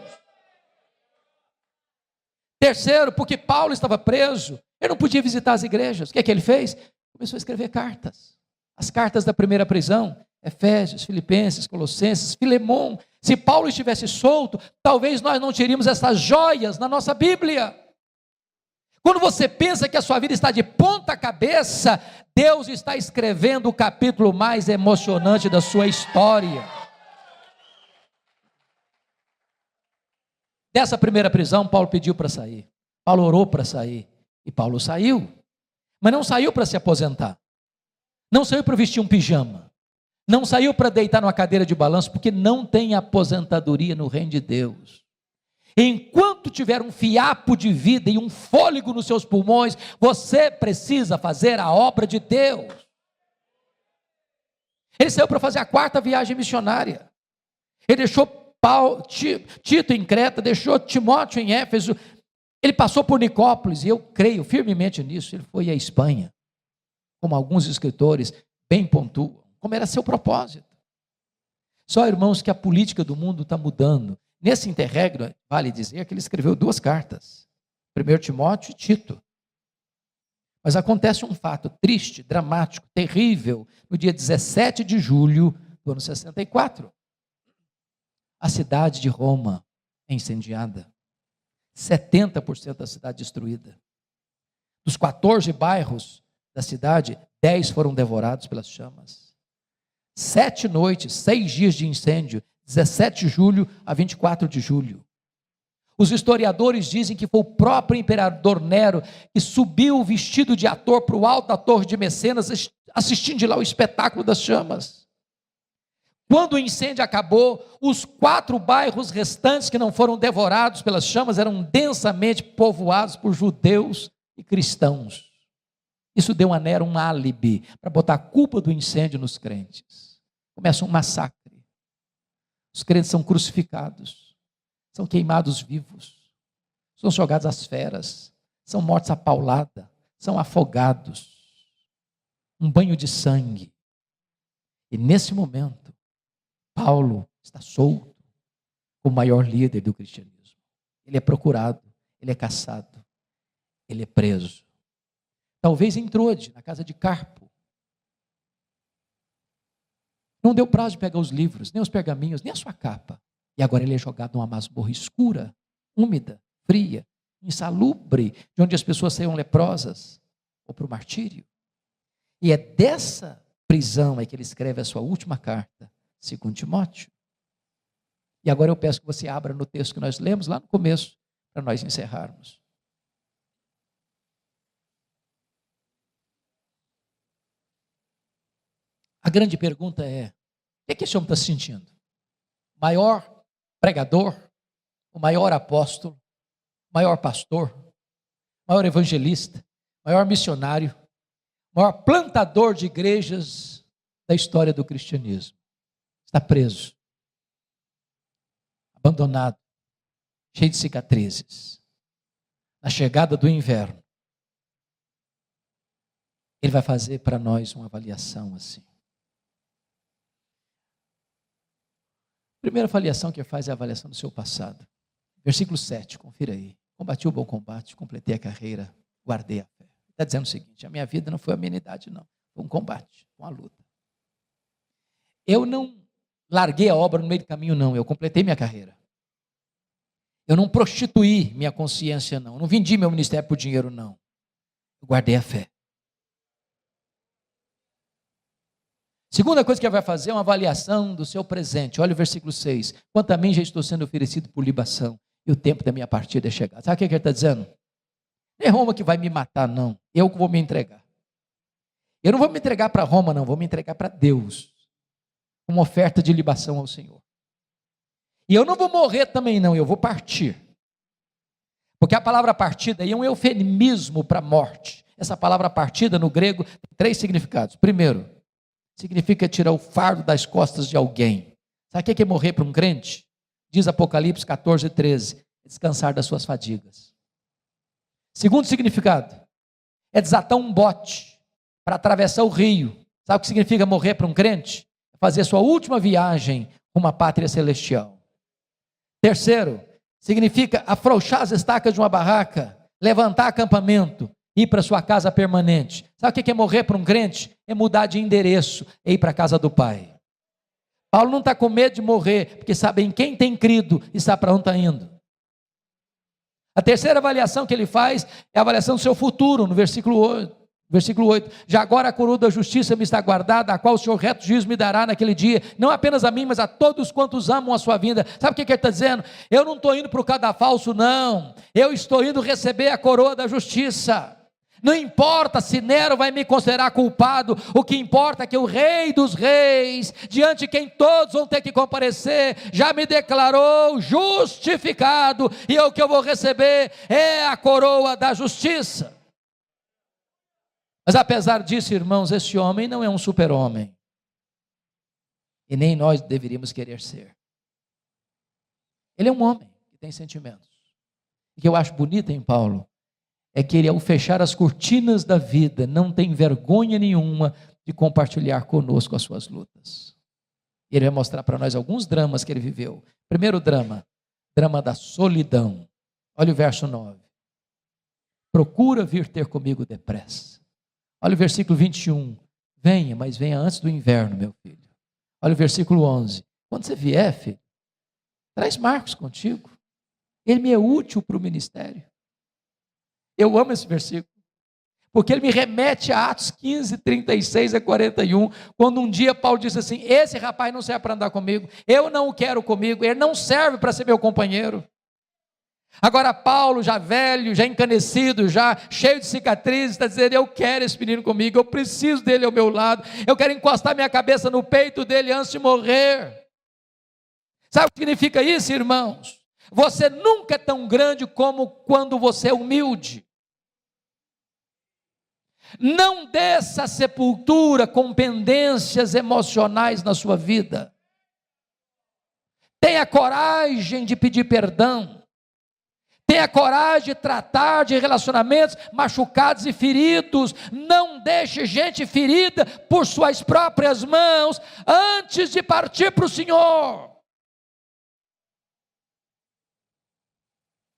Terceiro, porque Paulo estava preso, ele não podia visitar as igrejas. O que é que ele fez? Começou a escrever cartas, as cartas da primeira prisão, Efésios, Filipenses, Colossenses, Filemão. Se Paulo estivesse solto, talvez nós não teríamos essas joias na nossa Bíblia. Quando você pensa que a sua vida está de ponta cabeça, Deus está escrevendo o capítulo mais emocionante da sua história. Dessa primeira prisão, Paulo pediu para sair. Paulo orou para sair. E Paulo saiu. Mas não saiu para se aposentar. Não saiu para vestir um pijama. Não saiu para deitar numa cadeira de balanço, porque não tem aposentadoria no reino de Deus. Enquanto tiver um fiapo de vida e um fôlego nos seus pulmões, você precisa fazer a obra de Deus. Ele saiu para fazer a 4ª viagem missionária. Ele deixou Tito em Creta, deixou Timóteo em Éfeso. Ele passou por Nicópolis, e eu creio firmemente nisso. Ele foi à Espanha, como alguns escritores bem pontuam, como era seu propósito. Só, irmãos, que a política do mundo está mudando. Nesse interregno, vale dizer que ele escreveu 2 cartas, 1 Timóteo e Tito. Mas acontece um fato triste, dramático, terrível, no dia 17 de julho do ano 64. A cidade de Roma é incendiada. 70% da cidade destruída. Dos 14 bairros da cidade, 10 foram devorados pelas chamas. 7 noites, 6 dias de incêndio, 17 de julho a 24 de julho. Os historiadores dizem que foi o próprio imperador Nero que subiu vestido de ator para o alto da torre de Mecenas, assistindo de lá o espetáculo das chamas. Quando o incêndio acabou, os 4 bairros restantes que não foram devorados pelas chamas eram densamente povoados por judeus e cristãos. Isso deu a Nero um álibi para botar a culpa do incêndio nos crentes. Começa um massacre. Os crentes são crucificados, são queimados vivos, são jogados às feras, são mortos à paulada, são afogados. Um banho de sangue. E nesse momento, Paulo está solto, o maior líder do cristianismo. Ele é procurado, ele é caçado, ele é preso. Talvez em Trode, na casa de Carpo. Não deu prazo de pegar os livros, nem os pergaminhos, nem a sua capa. E agora ele é jogado numa masmorra escura, úmida, fria, insalubre, de onde as pessoas saíam leprosas, ou para o martírio. E é dessa prisão aí que ele escreve a sua última carta, 2 Timóteo. E agora eu peço que você abra no texto que nós lemos lá no começo, para nós encerrarmos. A grande pergunta é: o que esse homem está sentindo? O maior pregador, o maior apóstolo, o maior pastor, o maior evangelista, o maior missionário, o maior plantador de igrejas da história do cristianismo. Está preso, abandonado, cheio de cicatrizes. Na chegada do inverno, ele vai fazer para nós uma avaliação assim. A primeira avaliação que ele faz é a avaliação do seu passado. Versículo 7, confira aí. Combati o bom combate, completei a carreira, guardei a fé. Está dizendo o seguinte: a minha vida não foi amenidade, não. Foi um combate, uma luta. Eu não larguei a obra no meio do caminho, não. Eu completei minha carreira. Eu não prostituí minha consciência, não. Eu não vendi meu ministério por dinheiro, não. Eu guardei a fé. Segunda coisa que ele vai fazer é uma avaliação do seu presente. Olha o versículo 6. Quanto a mim já estou sendo oferecido por libação, e o tempo da minha partida é chegado. Sabe o que ele está dizendo? Não é Roma que vai me matar, não. Eu que vou me entregar. Eu não vou me entregar para Roma, não. Vou me entregar para Deus. Uma oferta de libação ao Senhor. E eu não vou morrer também, não. Eu vou partir. Porque a palavra partida aí é um eufemismo para morte. Essa palavra partida no grego tem 3 significados. Primeiro, significa tirar o fardo das costas de alguém. Sabe o que é morrer para um crente? Diz Apocalipse 14, 13. é descansar das suas fadigas. Segundo significado, é desatar um bote para atravessar o rio. Sabe o que significa morrer para um crente? É fazer sua última viagem rumo à pátria celestial. Terceiro, significa afrouxar as estacas de uma barraca, levantar acampamento, ir para sua casa permanente. Sabe o que é morrer para um crente? É mudar de endereço, é ir para a casa do Pai. Paulo não está com medo de morrer, porque sabe em quem tem crido e sabe para onde está indo. A terceira avaliação que ele faz é a avaliação do seu futuro, no versículo 8. Já agora a coroa da justiça me está guardada, a qual o Senhor reto juízo me dará naquele dia, não apenas a mim, mas a todos quantos amam a sua vinda. Sabe o que ele está dizendo? Eu não estou indo para o cadafalso, não. Eu estou indo receber a coroa da justiça. Não importa se Nero vai me considerar culpado, o que importa é que o Rei dos Reis, diante de quem todos vão ter que comparecer, já me declarou justificado, e o que eu vou receber é a coroa da justiça. Mas apesar disso, irmãos, esse homem não é um super-homem, e nem nós deveríamos querer ser. Ele é um homem que tem sentimentos. O que eu acho bonito em Paulo é que ele, ao fechar as cortinas da vida, não tem vergonha nenhuma de compartilhar conosco as suas lutas. Ele vai mostrar para nós alguns dramas que ele viveu. Primeiro drama da solidão. Olha o verso 9. Procura vir ter comigo depressa. Olha o versículo 21. Venha, mas venha antes do inverno, meu filho. Olha o versículo 11. Quando você vier, filho, traz Marcos contigo. Ele me é útil para o ministério. Eu amo esse versículo, porque ele me remete a Atos 15, 36 a 41, quando um dia Paulo disse assim, esse rapaz não serve para andar comigo, eu não o quero comigo, ele não serve para ser meu companheiro. Agora Paulo, já velho, já encanecido, já cheio de cicatrizes, está dizendo, eu quero esse menino comigo, eu preciso dele ao meu lado, eu quero encostar minha cabeça no peito dele antes de morrer. Sabe o que significa isso, irmãos? Você nunca é tão grande como quando você é humilde. Não desça a sepultura com pendências emocionais na sua vida. Tenha coragem de pedir perdão. Tenha coragem de tratar de relacionamentos machucados e feridos. Não deixe gente ferida por suas próprias mãos antes de partir para o Senhor.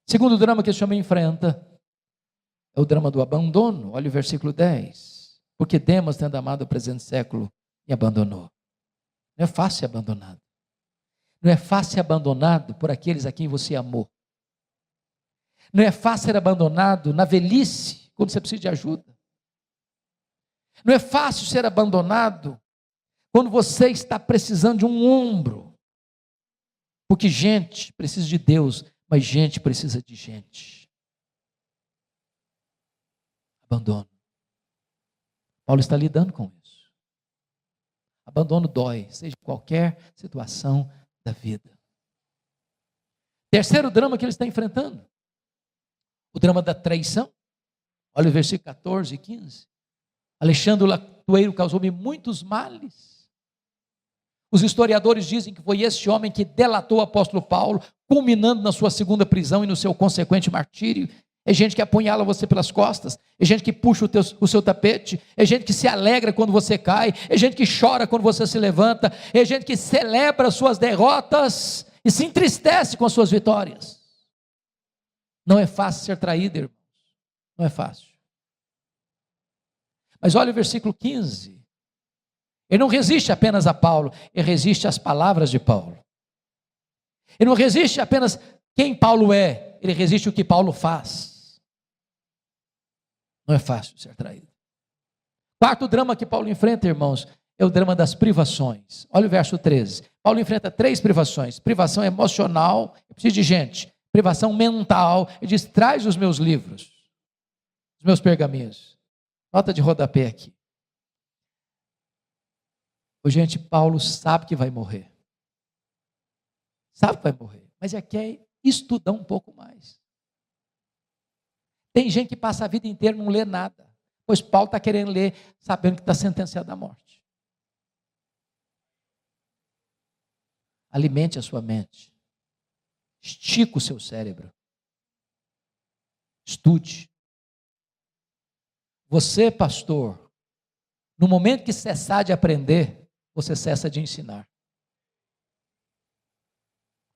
Segundo drama que esse homem enfrenta é o drama do abandono. Olha o versículo 10. Porque Demas, tendo amado o presente século, me abandonou. Não é fácil ser abandonado. Não é fácil ser abandonado por aqueles a quem você amou. Não é fácil ser abandonado na velhice, quando você precisa de ajuda. Não é fácil ser abandonado quando você está precisando de um ombro. Porque gente precisa de Deus, mas gente precisa de gente. Abandono. Paulo está lidando com isso. Abandono dói, seja em qualquer situação da vida. Terceiro drama que ele está enfrentando. O drama da traição. Olha o versículo 14 e 15. Alexandre o latoeiro causou-me muitos males. Os historiadores dizem que foi esse homem que delatou o apóstolo Paulo, culminando na sua segunda prisão e no seu consequente martírio. É gente que apunhala você pelas costas, é gente que puxa o seu tapete, é gente que se alegra quando você cai, é gente que chora quando você se levanta, é gente que celebra as suas derrotas e se entristece com as suas vitórias. Não é fácil ser traído, irmãos, não é fácil. Mas olha o versículo 15. Ele não resiste apenas a Paulo, ele resiste às palavras de Paulo. Ele não resiste apenas quem Paulo é, ele resiste o que Paulo faz. Não é fácil ser traído. Quarto drama que Paulo enfrenta, irmãos, é o drama das privações. Olha o verso 13. Paulo enfrenta 3 privações. Privação emocional, eu preciso de gente. Privação mental, ele diz, traz os meus livros, os meus pergaminhos. Nota de rodapé aqui. Gente, Paulo sabe que vai morrer. Sabe que vai morrer, mas quer estudar um pouco mais. Tem gente que passa a vida inteira e não lê nada, pois Paulo está querendo ler, sabendo que está sentenciado à morte. Alimente a sua mente. Estica o seu cérebro. Estude. Você, pastor, no momento que cessar de aprender, você cessa de ensinar.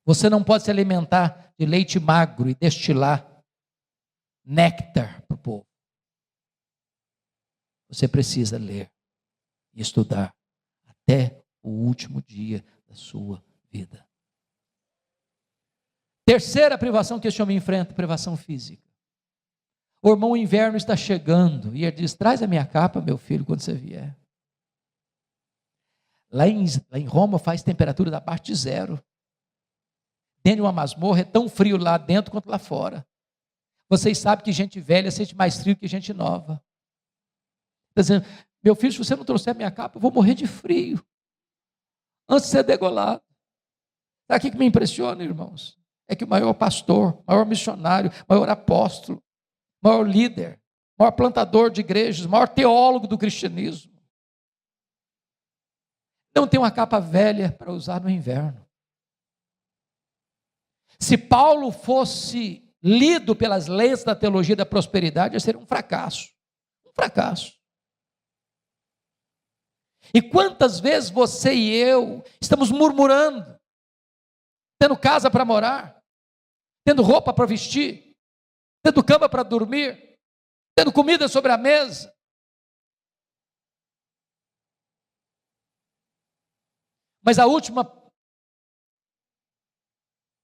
Você não pode se alimentar de leite magro e destilar néctar para o povo. Você precisa ler e estudar até o último dia da sua vida. Terceira privação que esse homem enfrenta, privação física. O irmão, o inverno está chegando, e ele diz: traz a minha capa, meu filho, quando você vier. Lá em Roma faz temperatura da parte de zero. Dentro de uma masmorra é tão frio lá dentro quanto lá fora. Vocês sabem que gente velha sente mais frio que gente nova. Está dizendo: meu filho, se você não trouxer a minha capa, eu vou morrer de frio, antes de ser degolado. Sabe o que me impressiona, irmãos? É que o maior pastor, maior missionário, maior apóstolo, maior líder, maior plantador de igrejas, maior teólogo do cristianismo, não tem uma capa velha para usar no inverno. Se Paulo fosse lido pelas leis da teologia da prosperidade, seria um fracasso. Um fracasso. E quantas vezes você e eu estamos murmurando, tendo casa para morar, tendo roupa para vestir, tendo cama para dormir, tendo comida sobre a mesa. Mas a última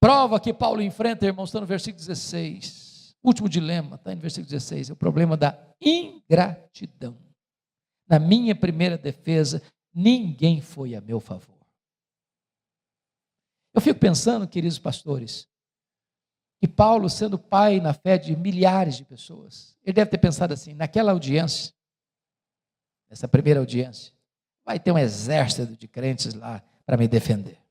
prova que Paulo enfrenta, irmãos, está no versículo 16. O último dilema está no versículo 16, é o problema da ingratidão. Na minha primeira defesa, ninguém foi a meu favor. Eu fico pensando, queridos pastores, que Paulo, sendo pai na fé de milhares de pessoas, ele deve ter pensado assim: naquela audiência, nessa primeira audiência, vai ter um exército de crentes lá para me defender.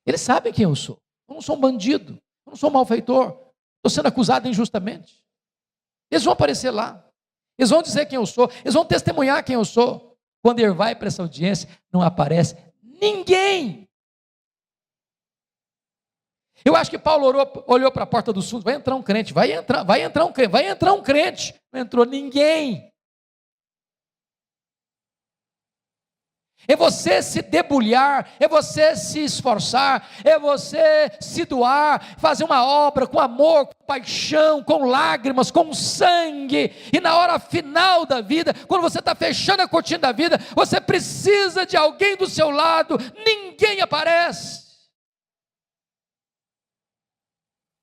Eles sabem quem eu sou. Eu não sou um bandido, eu não sou um malfeitor, estou sendo acusado injustamente. Eles vão aparecer lá, eles vão dizer quem eu sou, eles vão testemunhar quem eu sou. Quando ele vai para essa audiência, não aparece ninguém. Eu acho que Paulo olhou para a porta do sul: vai entrar um crente, vai entrar um crente. Não entrou ninguém. É você se debulhar, é você se esforçar, é você se doar, fazer uma obra com amor, com paixão, com lágrimas, com sangue, e na hora final da vida, quando você está fechando a cortina da vida, você precisa de alguém do seu lado, ninguém aparece.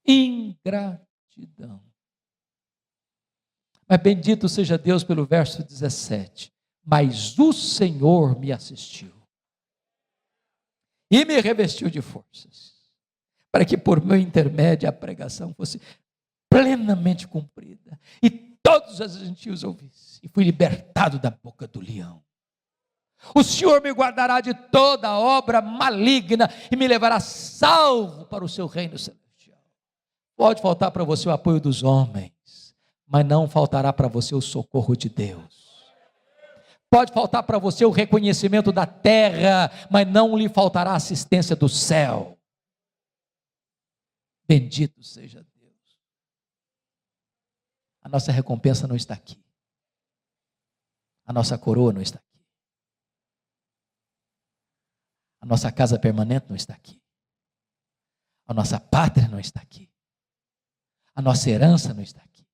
Ingratidão. Mas bendito seja Deus pelo verso 17. Mas o Senhor me assistiu e me revestiu de forças, para que por meu intermédio a pregação fosse plenamente cumprida, e todos os gentios ouvissem, e fui libertado da boca do leão. O Senhor me guardará de toda obra maligna, e me levará salvo para o seu reino celestial. Pode faltar para você o apoio dos homens, mas não faltará para você o socorro de Deus. Pode faltar para você o reconhecimento da terra, mas não lhe faltará a assistência do céu. Bendito seja Deus. A nossa recompensa não está aqui. A nossa coroa não está aqui. A nossa casa permanente não está aqui. A nossa pátria não está aqui. A nossa herança não está aqui.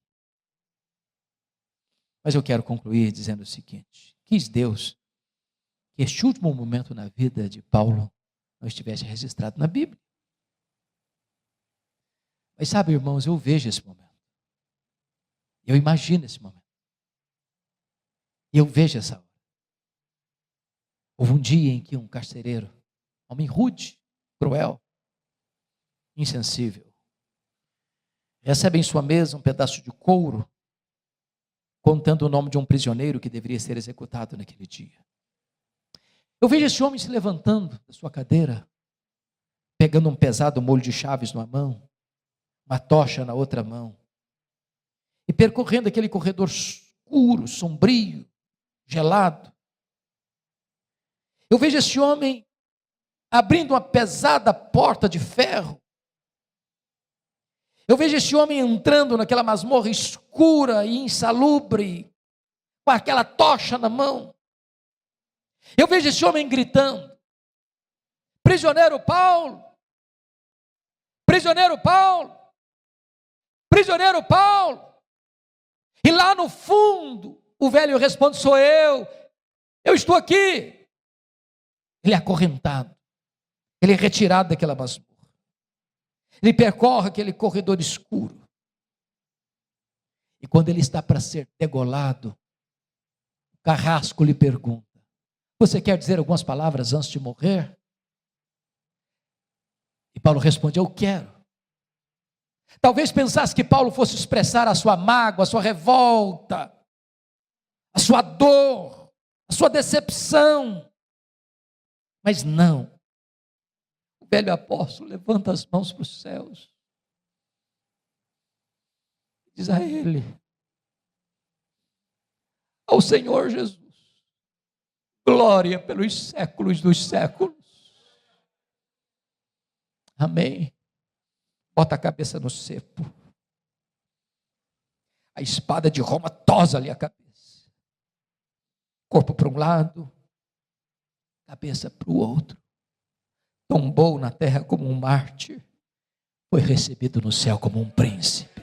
Mas eu quero concluir dizendo o seguinte: quis Deus que este último momento na vida de Paulo não estivesse registrado na Bíblia. Mas sabe, irmãos, eu vejo esse momento. Eu imagino esse momento. Eu vejo essa hora. Houve um dia em que um carcereiro, homem rude, cruel, insensível, recebe em sua mesa um pedaço de couro, contando o nome de um prisioneiro que deveria ser executado naquele dia. Eu vejo esse homem se levantando da sua cadeira, pegando um pesado molho de chaves numa mão, uma tocha na outra mão, e percorrendo aquele corredor escuro, sombrio, gelado. Eu vejo esse homem abrindo uma pesada porta de ferro, Eu vejo esse homem entrando naquela masmorra escura e insalubre, com aquela tocha na mão. Eu vejo esse homem gritando: prisioneiro Paulo, prisioneiro Paulo, prisioneiro Paulo. E lá no fundo, o velho responde: sou eu estou aqui. Ele é acorrentado, ele é retirado daquela masmorra. Ele percorre aquele corredor escuro. E quando ele está para ser degolado, o carrasco lhe pergunta: você quer dizer algumas palavras antes de morrer? E Paulo responde: eu quero. Talvez pensasse que Paulo fosse expressar a sua mágoa, a sua revolta, a sua dor, a sua decepção. Mas não. O velho apóstolo levanta as mãos para os céus. Diz a ele: ao Senhor Jesus, glória pelos séculos dos séculos. Amém. Bota a cabeça no cepo. A espada de Roma tosa-lhe a cabeça. Corpo para um lado, cabeça para o outro. Tombou na terra como um mártir, foi recebido no céu como um príncipe.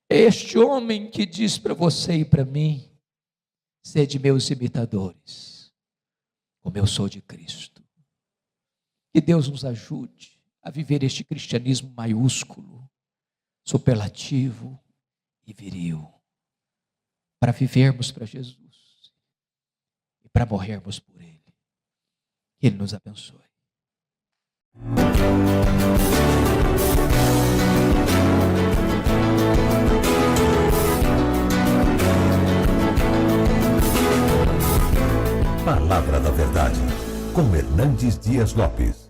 Este homem que diz para você e para mim: sede meus imitadores, como eu sou de Cristo. Que Deus nos ajude a viver este cristianismo maiúsculo, superlativo e viril, para vivermos para Jesus e para morrermos por Ele. Que Ele nos abençoe. Palavra da Verdade, com Hernandes Dias Lopes.